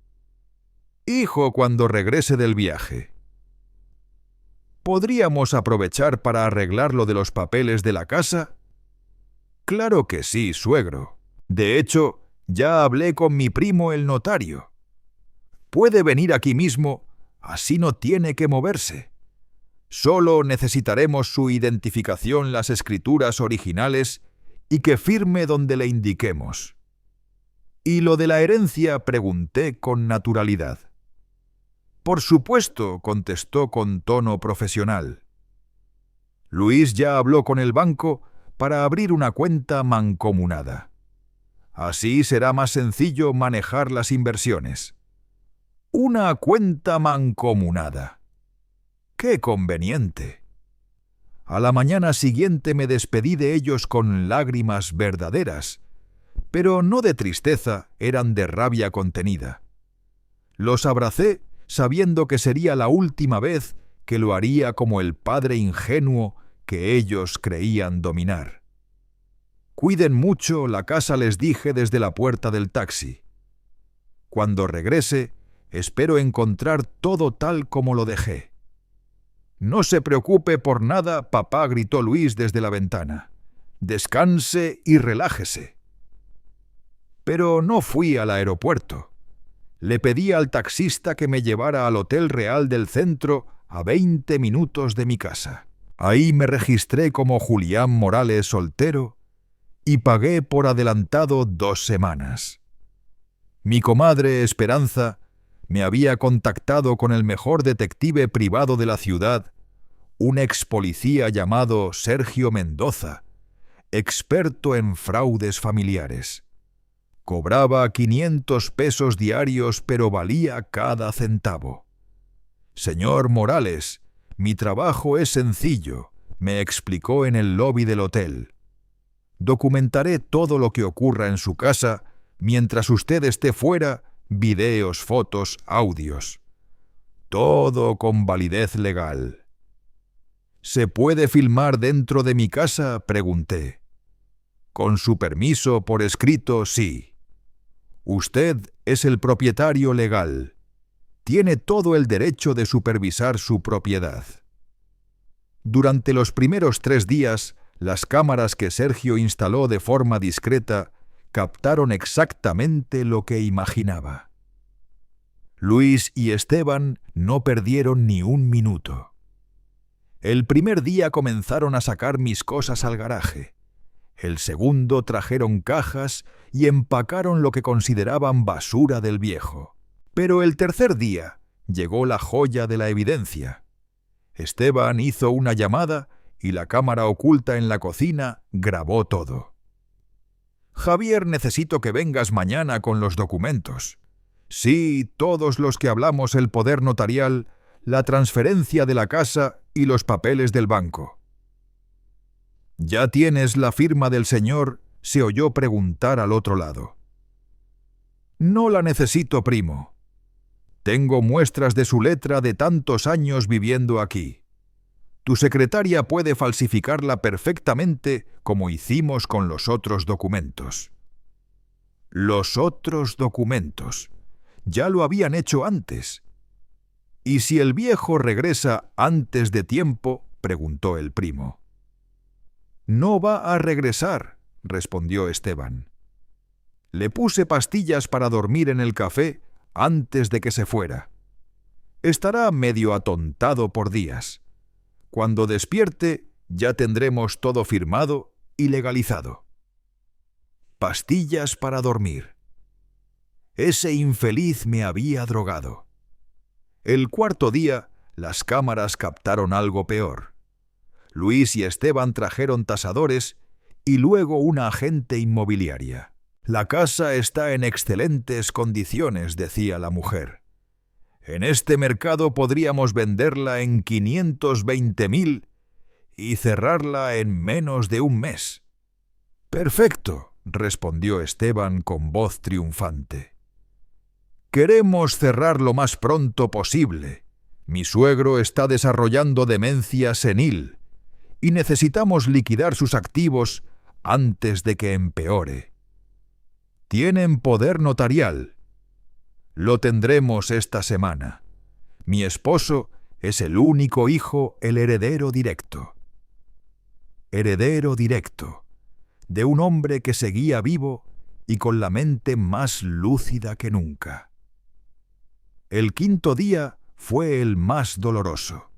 Hijo, cuando regrese del viaje, ¿podríamos aprovechar para arreglar lo de los papeles de la casa? Claro que sí, suegro. De hecho, ya hablé con mi primo el notario. Puede venir aquí mismo, así no tiene que moverse. Solo necesitaremos su identificación, las escrituras originales y que firme donde le indiquemos. ¿Y lo de la herencia?, pregunté con naturalidad. Por supuesto, contestó con tono profesional. Luis ya habló con el banco para abrir una cuenta mancomunada. Así será más sencillo manejar las inversiones. Una cuenta mancomunada. ¡Qué conveniente! A la mañana siguiente me despedí de ellos con lágrimas verdaderas, pero no de tristeza, eran de rabia contenida. Los abracé sabiendo que sería la última vez que lo haría como el padre ingenuo que ellos creían dominar. Cuiden mucho la casa, les dije desde la puerta del taxi. Cuando regrese, espero encontrar todo tal como lo dejé. No se preocupe por nada, papá, gritó Luis desde la ventana. Descanse y relájese. Pero no fui al aeropuerto. Le pedí al taxista que me llevara al Hotel Real del Centro a 20 minutos de mi casa. Ahí me registré como Julián Morales soltero y pagué por adelantado 2 semanas. Mi comadre Esperanza me había contactado con el mejor detective privado de la ciudad, un ex policía llamado Sergio Mendoza, experto en fraudes familiares. Cobraba 500 pesos diarios, pero valía cada centavo. Señor Morales, mi trabajo es sencillo, me explicó en el lobby del hotel. Documentaré todo lo que ocurra en su casa mientras usted esté fuera, videos, fotos, audios. Todo con validez legal. ¿Se puede filmar dentro de mi casa?, pregunté. Con su permiso por escrito, sí. Usted es el propietario legal. Tiene todo el derecho de supervisar su propiedad. Durante los primeros 3 días, las cámaras que Sergio instaló de forma discreta captaron exactamente lo que imaginaba. Luis y Esteban no perdieron ni un minuto. El primer día comenzaron a sacar mis cosas al garaje. El segundo trajeron cajas y empacaron lo que consideraban basura del viejo. Pero el tercer día llegó la joya de la evidencia. Esteban hizo una llamada y la cámara oculta en la cocina grabó todo. Javier, necesito que vengas mañana con los documentos. Sí, todos los que hablamos, el poder notarial, la transferencia de la casa y los papeles del banco. ¿Ya tienes la firma del señor?, se oyó preguntar al otro lado. No la necesito, primo. Tengo muestras de su letra de tantos años viviendo aquí. Tu secretaria puede falsificarla perfectamente como hicimos con los otros documentos. Los otros documentos. Ya lo habían hecho antes. ¿Y si el viejo regresa antes de tiempo?, preguntó el primo. No va a regresar, respondió Esteban. Le puse pastillas para dormir en el café antes de que se fuera. Estará medio atontado por días. Cuando despierte, ya tendremos todo firmado y legalizado. Pastillas para dormir. Ese infeliz me había drogado. El cuarto día, las cámaras captaron algo peor. Luis y Esteban trajeron tasadores y luego una agente inmobiliaria. La casa está en excelentes condiciones, decía la mujer. En este mercado podríamos venderla en 520.000 y cerrarla en menos de un mes. Perfecto, respondió Esteban con voz triunfante. Queremos cerrar lo más pronto posible. Mi suegro está desarrollando demencia senil y necesitamos liquidar sus activos antes de que empeore. Tienen poder notarial. Lo tendremos esta semana. Mi esposo es el único hijo, el heredero directo. Heredero directo, de un hombre que seguía vivo y con la mente más lúcida que nunca. El quinto día fue el más doloroso.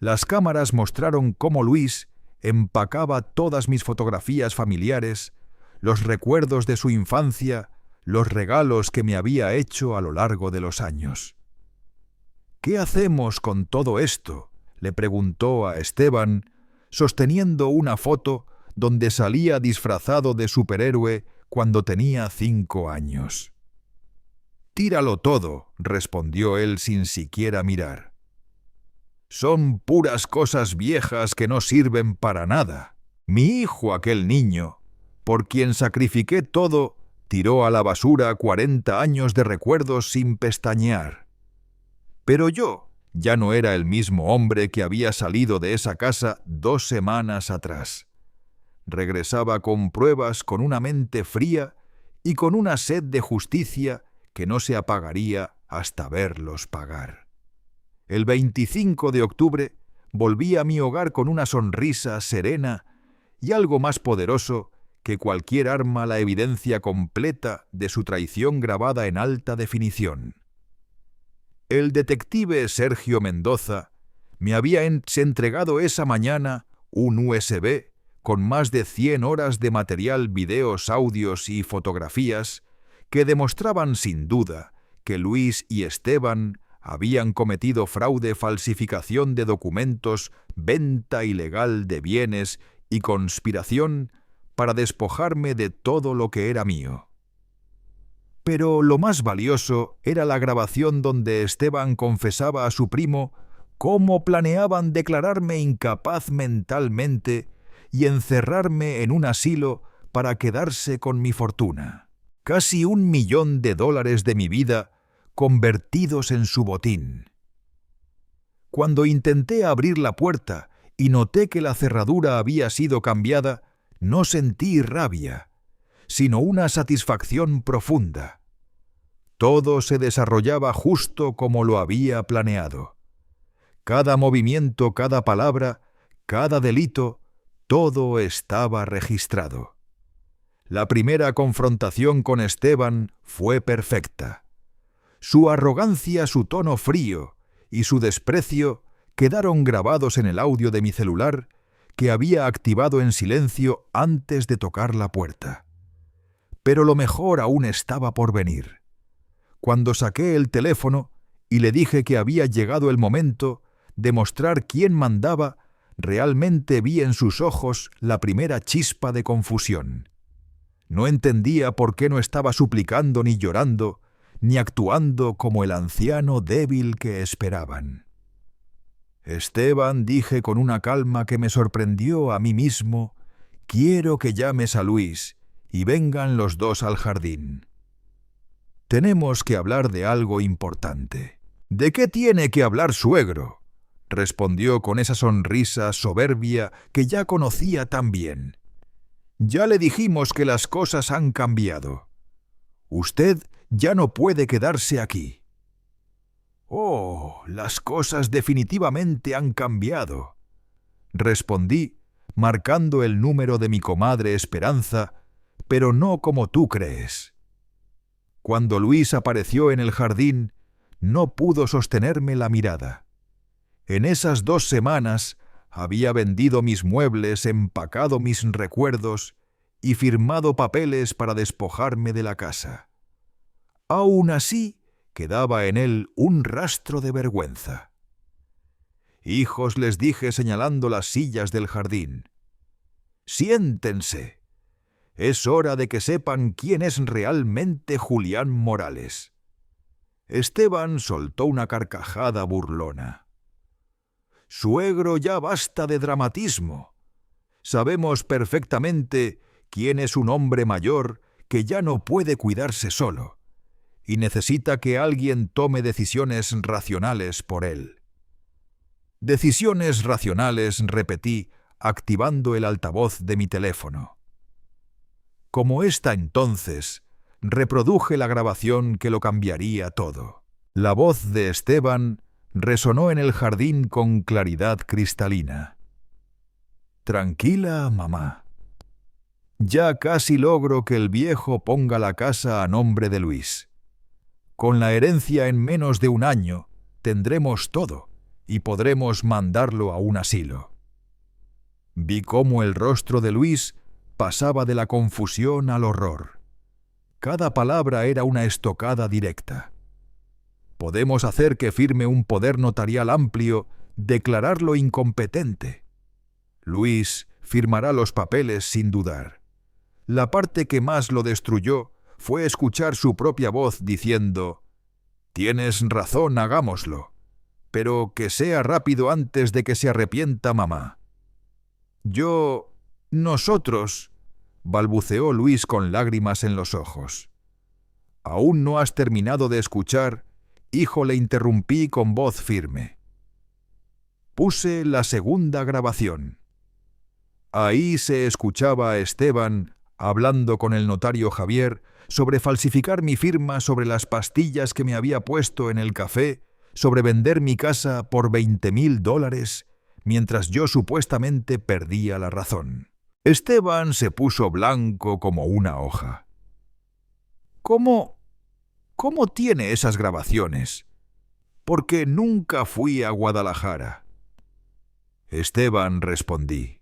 Las cámaras mostraron cómo Luis empacaba todas mis fotografías familiares, los recuerdos de su infancia, los regalos que me había hecho a lo largo de los años. ¿Qué hacemos con todo esto?, le preguntó a Esteban, sosteniendo una foto donde salía disfrazado de superhéroe cuando tenía 5 años. Tíralo todo, respondió él sin siquiera mirar. Son puras cosas viejas que no sirven para nada. Mi hijo, aquel niño, por quien sacrifiqué todo, tiró a la basura 40 años de recuerdos sin pestañear. Pero yo, ya no era el mismo hombre que había salido de esa casa 2 semanas atrás. Regresaba con pruebas, con una mente fría y con una sed de justicia que no se apagaría hasta verlos pagar. El 25 de octubre volví a mi hogar con una sonrisa serena y algo más poderoso que cualquier arma, la evidencia completa de su traición grabada en alta definición. El detective Sergio Mendoza me había entregado esa mañana un USB con más de 100 horas de material, videos, audios y fotografías que demostraban sin duda que Luis y Esteban habían cometido fraude, falsificación de documentos, venta ilegal de bienes y conspiración para despojarme de todo lo que era mío. Pero lo más valioso era la grabación donde Esteban confesaba a su primo cómo planeaban declararme incapaz mentalmente y encerrarme en un asilo para quedarse con mi fortuna. Casi $1 millón de mi vida convertidos en su botín. Cuando intenté abrir la puerta y noté que la cerradura había sido cambiada, no sentí rabia, sino una satisfacción profunda. Todo se desarrollaba justo como lo había planeado. Cada movimiento, cada palabra, cada delito, todo estaba registrado. La primera confrontación con Esteban fue perfecta. Su arrogancia, su tono frío y su desprecio quedaron grabados en el audio de mi celular que había activado en silencio antes de tocar la puerta. Pero lo mejor aún estaba por venir. Cuando saqué el teléfono y le dije que había llegado el momento de mostrar quién mandaba, realmente vi en sus ojos la primera chispa de confusión. No entendía por qué no estaba suplicando ni llorando, ni actuando como el anciano débil que esperaban. Esteban, dije con una calma que me sorprendió a mí mismo, quiero que llames a Luis y vengan los dos al jardín. Tenemos que hablar de algo importante. ¿De qué tiene que hablar suegro?, respondió con esa sonrisa soberbia que ya conocía tan bien. Ya le dijimos que las cosas han cambiado. Usted ya no puede quedarse aquí. Oh, las cosas definitivamente han cambiado, respondí, marcando el número de mi comadre Esperanza, pero no como tú crees. Cuando Luis apareció en el jardín, no pudo sostenerme la mirada. En esas 2 semanas había vendido mis muebles, empacado mis recuerdos y firmado papeles para despojarme de la casa. Aún así, quedaba en él un rastro de vergüenza. Hijos, les dije señalando las sillas del jardín, siéntense. Es hora de que sepan quién es realmente Julián Morales. Esteban soltó una carcajada burlona. Suegro, ya basta de dramatismo. Sabemos perfectamente quién es un hombre mayor que ya no puede cuidarse solo y necesita que alguien tome decisiones racionales por él. Decisiones racionales, repetí, activando el altavoz de mi teléfono. Como esta entonces, reproduje la grabación que lo cambiaría todo. La voz de Esteban resonó en el jardín con claridad cristalina. Tranquila, mamá. Ya casi logro que el viejo ponga la casa a nombre de Luis. Con la herencia en menos de 1 año, tendremos todo y podremos mandarlo a un asilo. Vi cómo el rostro de Luis pasaba de la confusión al horror. Cada palabra era una estocada directa. Podemos hacer que firme un poder notarial amplio, declararlo incompetente. Luis firmará los papeles sin dudar. La parte que más lo destruyó fue escuchar su propia voz diciendo: «Tienes razón, hagámoslo, pero que sea rápido antes de que se arrepienta mamá». Nosotros, balbuceó Luis con lágrimas en los ojos. «¿Aún no has terminado de escuchar?» Hijo, le interrumpí con voz firme. Puse la segunda grabación. Ahí se escuchaba a Esteban hablando con el notario Javier sobre falsificar mi firma sobre las pastillas que me había puesto en el café, sobre vender mi casa por $20,000, mientras yo supuestamente perdía la razón. Esteban se puso blanco como una hoja. ¿Cómo tiene esas grabaciones? Porque nunca fui a Guadalajara. Esteban, respondí.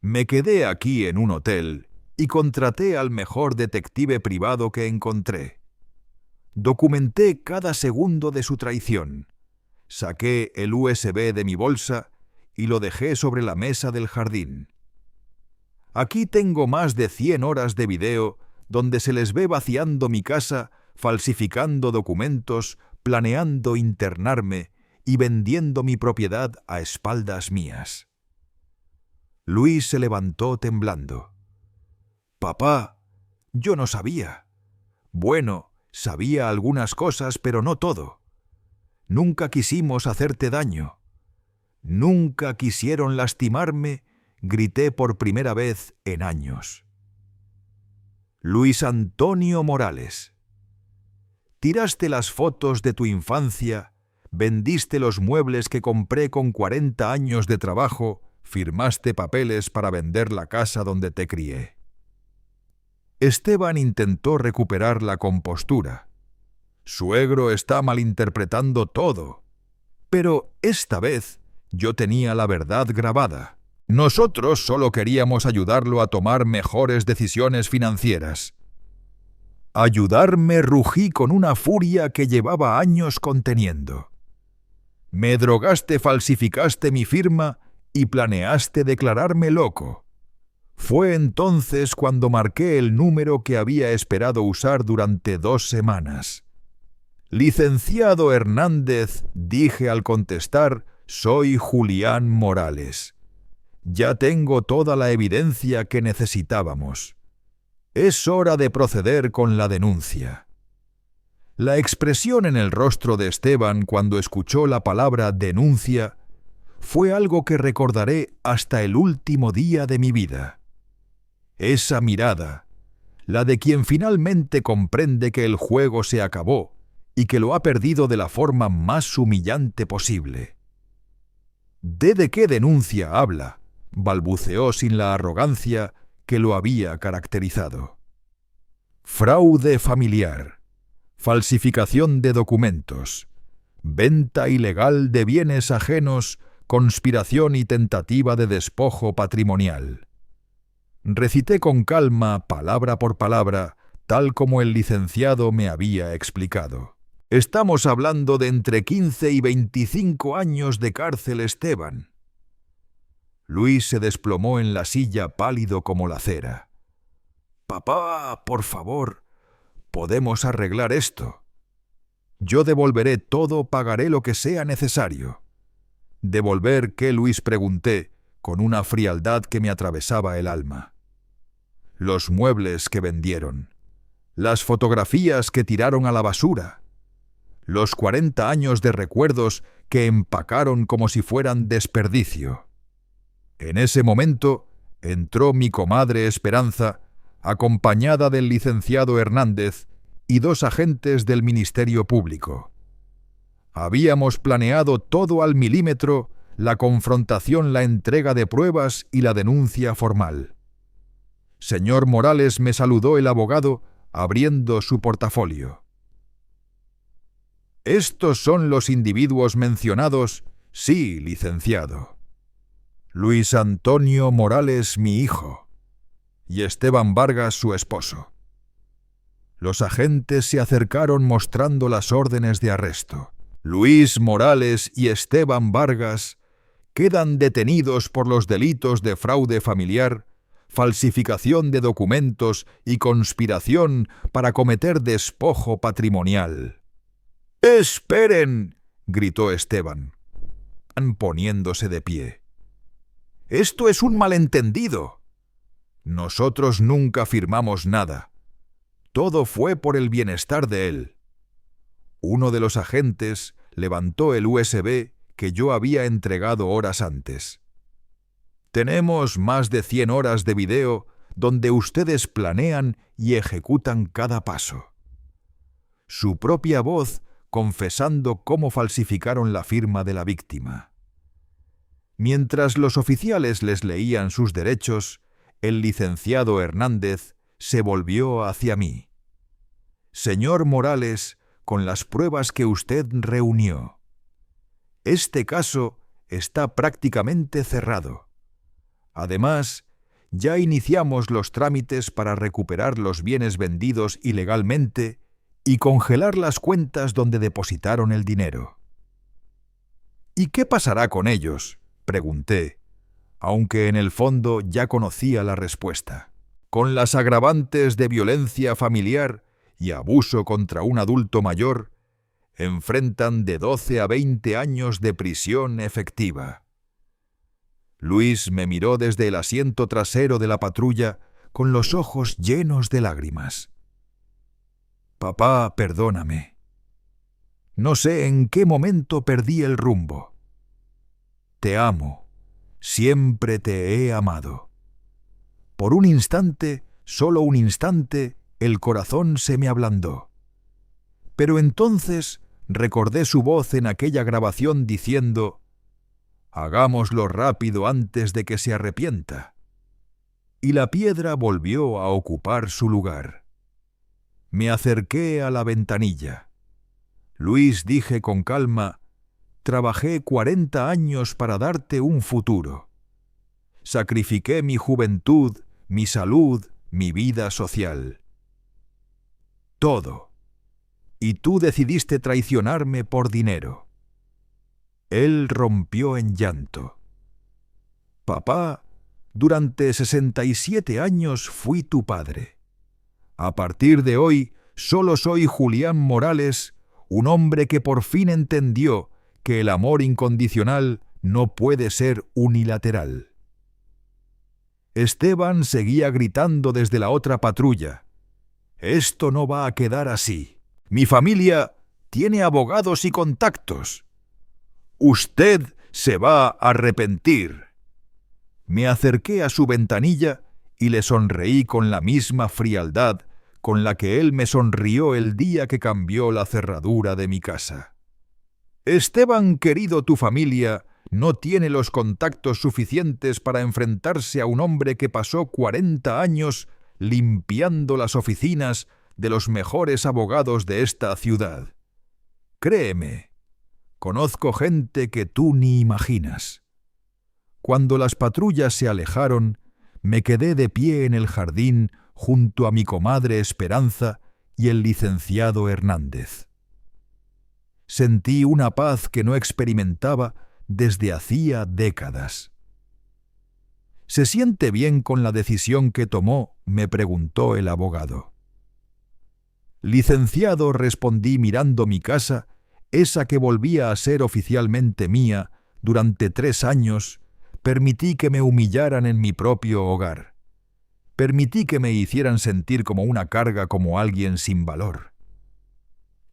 Me quedé aquí en un hotel y contraté al mejor detective privado que encontré. Documenté cada segundo de su traición. Saqué el USB de mi bolsa y lo dejé sobre la mesa del jardín. Aquí tengo más de 100 horas de video donde se les ve vaciando mi casa, falsificando documentos, planeando internarme y vendiendo mi propiedad a espaldas mías. Luis se levantó temblando. «Papá, yo no sabía. Bueno, sabía algunas cosas, pero no todo. Nunca quisimos hacerte daño. Nunca quisieron lastimarme», grité por primera vez en años. Luis Antonio Morales. Tiraste las fotos de tu infancia, vendiste los muebles que compré con 40 años de trabajo, firmaste papeles para vender la casa donde te crié. Esteban intentó recuperar la compostura. Suegro está malinterpretando todo. Pero esta vez yo tenía la verdad grabada. Nosotros solo queríamos ayudarlo a tomar mejores decisiones financieras. Ayudarme, rugí con una furia que llevaba años conteniendo. Me drogaste, falsificaste mi firma y planeaste declararme loco. Fue entonces cuando marqué el número que había esperado usar durante 2 semanas. Licenciado Hernández, dije al contestar, soy Julián Morales. Ya tengo toda la evidencia que necesitábamos. Es hora de proceder con la denuncia. La expresión en el rostro de Esteban cuando escuchó la palabra denuncia fue algo que recordaré hasta el último día de mi vida. Esa mirada, la de quien finalmente comprende que el juego se acabó y que lo ha perdido de la forma más humillante posible. ¿De qué denuncia habla?, balbuceó sin la arrogancia que lo había caracterizado. Fraude familiar, falsificación de documentos, venta ilegal de bienes ajenos, conspiración y tentativa de despojo patrimonial. Recité con calma, palabra por palabra, tal como el licenciado me había explicado. Estamos hablando de entre 15 y 25 años de cárcel, Esteban. Luis se desplomó en la silla pálido como la cera. Papá, por favor, podemos arreglar esto. Yo devolveré todo, pagaré lo que sea necesario. ¿Devolver qué, Luis?, pregunté, con una frialdad que me atravesaba el alma. Los muebles que vendieron, las fotografías que tiraron a la basura, los 40 años de recuerdos que empacaron como si fueran desperdicio. En ese momento entró mi comadre Esperanza, acompañada del licenciado Hernández y 2 agentes del Ministerio Público. Habíamos planeado todo al milímetro, la confrontación, la entrega de pruebas y la denuncia formal. Señor Morales, me saludó el abogado, abriendo su portafolio. Estos son los individuos mencionados, sí, licenciado. Luis Antonio Morales, mi hijo, y Esteban Vargas, su esposo. Los agentes se acercaron mostrando las órdenes de arresto. Luis Morales y Esteban Vargas quedan detenidos por los delitos de fraude familiar, falsificación de documentos y conspiración para cometer despojo patrimonial. ¡Esperen!, gritó Esteban, poniéndose de pie. Esto es un malentendido. Nosotros nunca firmamos nada. Todo fue por el bienestar de él. Uno de los agentes levantó el USB que yo había entregado horas antes. Tenemos más de 100 horas de video donde ustedes planean y ejecutan cada paso. Su propia voz confesando cómo falsificaron la firma de la víctima. Mientras los oficiales les leían sus derechos, el licenciado Hernández se volvió hacia mí. Señor Morales, con las pruebas que usted reunió, este caso está prácticamente cerrado. Además, ya iniciamos los trámites para recuperar los bienes vendidos ilegalmente y congelar las cuentas donde depositaron el dinero. ¿Y qué pasará con ellos?, pregunté, aunque en el fondo ya conocía la respuesta. Con las agravantes de violencia familiar y abuso contra un adulto mayor, enfrentan de 12 a 20 años de prisión efectiva. Luis me miró desde el asiento trasero de la patrulla con los ojos llenos de lágrimas. Papá, perdóname. No sé en qué momento perdí el rumbo. Te amo, siempre te he amado. Por un instante, solo un instante, el corazón se me ablandó. Pero entonces recordé su voz en aquella grabación diciendo: «Hagámoslo rápido antes de que se arrepienta». Y la piedra volvió a ocupar su lugar. Me acerqué a la ventanilla. Luis, dije con calma, trabajé 40 años para darte un futuro. Sacrifiqué mi juventud, mi salud, mi vida social. Todo. Y tú decidiste traicionarme por dinero. Él rompió en llanto. Papá, durante 67 años fui tu padre. A partir de hoy, solo soy Julián Morales, un hombre que por fin entendió que el amor incondicional no puede ser unilateral. Esteban seguía gritando desde la otra patrulla: «Esto no va a quedar así. Mi familia tiene abogados y contactos. Usted se va a arrepentir». Me acerqué a su ventanilla y le sonreí con la misma frialdad con la que él me sonrió el día que cambió la cerradura de mi casa. Esteban, querido, tu familia no tiene los contactos suficientes para enfrentarse a un hombre que pasó 40 años limpiando las oficinas de los mejores abogados de esta ciudad. Créeme, conozco gente que tú ni imaginas. Cuando las patrullas se alejaron, me quedé de pie en el jardín junto a mi comadre Esperanza y el licenciado Hernández. Sentí una paz que no experimentaba desde hacía décadas. ¿Se siente bien con la decisión que tomó?, me preguntó el abogado. Licenciado, respondí mirando mi casa, esa que volvía a ser oficialmente mía durante 3 años. Permití que me humillaran en mi propio hogar. Permití que me hicieran sentir como una carga, como alguien sin valor.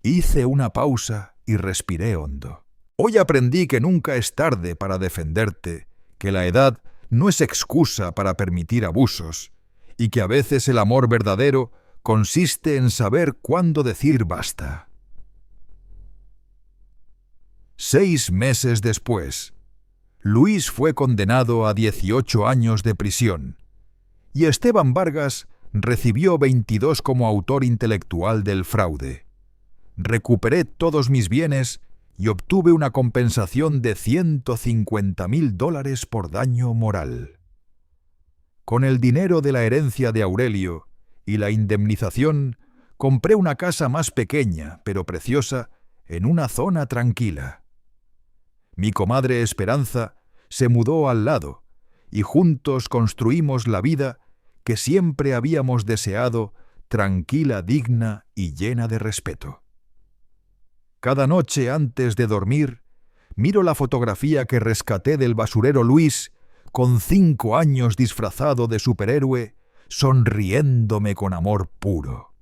Hice una pausa y respiré hondo. Hoy aprendí que nunca es tarde para defenderte, que la edad no es excusa para permitir abusos, y que a veces el amor verdadero consiste en saber cuándo decir basta. 6 meses después, Luis fue condenado a 18 años de prisión y Esteban Vargas recibió 22 como autor intelectual del fraude. Recuperé todos mis bienes y obtuve una compensación de $150,000 por daño moral. Con el dinero de la herencia de Aurelio y la indemnización, compré una casa más pequeña, pero preciosa, en una zona tranquila. Mi comadre Esperanza se mudó al lado y juntos construimos la vida que siempre habíamos deseado, tranquila, digna y llena de respeto. Cada noche antes de dormir, miro la fotografía que rescaté del basurero Luis, con 5 años disfrazado de superhéroe, sonriéndome con amor puro.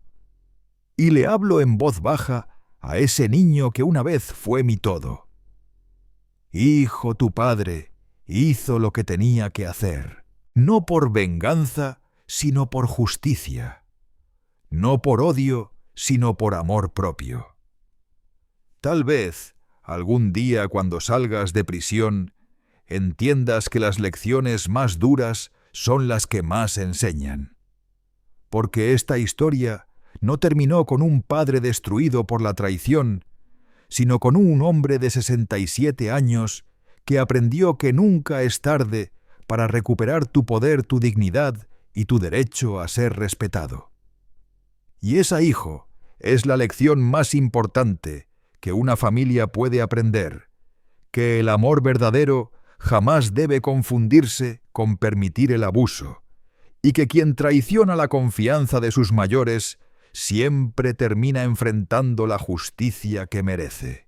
Y le hablo en voz baja a ese niño que una vez fue mi todo. Hijo, tu padre hizo lo que tenía que hacer, no por venganza, sino por justicia, no por odio, sino por amor propio. Tal vez, algún día cuando salgas de prisión, entiendas que las lecciones más duras son las que más enseñan. Porque esta historia no terminó con un padre destruido por la traición, sino con un hombre de 67 años que aprendió que nunca es tarde para recuperar tu poder, tu dignidad y tu derecho a ser respetado. Y esa, hijo, es la lección más importante que una familia puede aprender, que el amor verdadero jamás debe confundirse con permitir el abuso, y que quien traiciona la confianza de sus mayores siempre termina enfrentando la justicia que merece.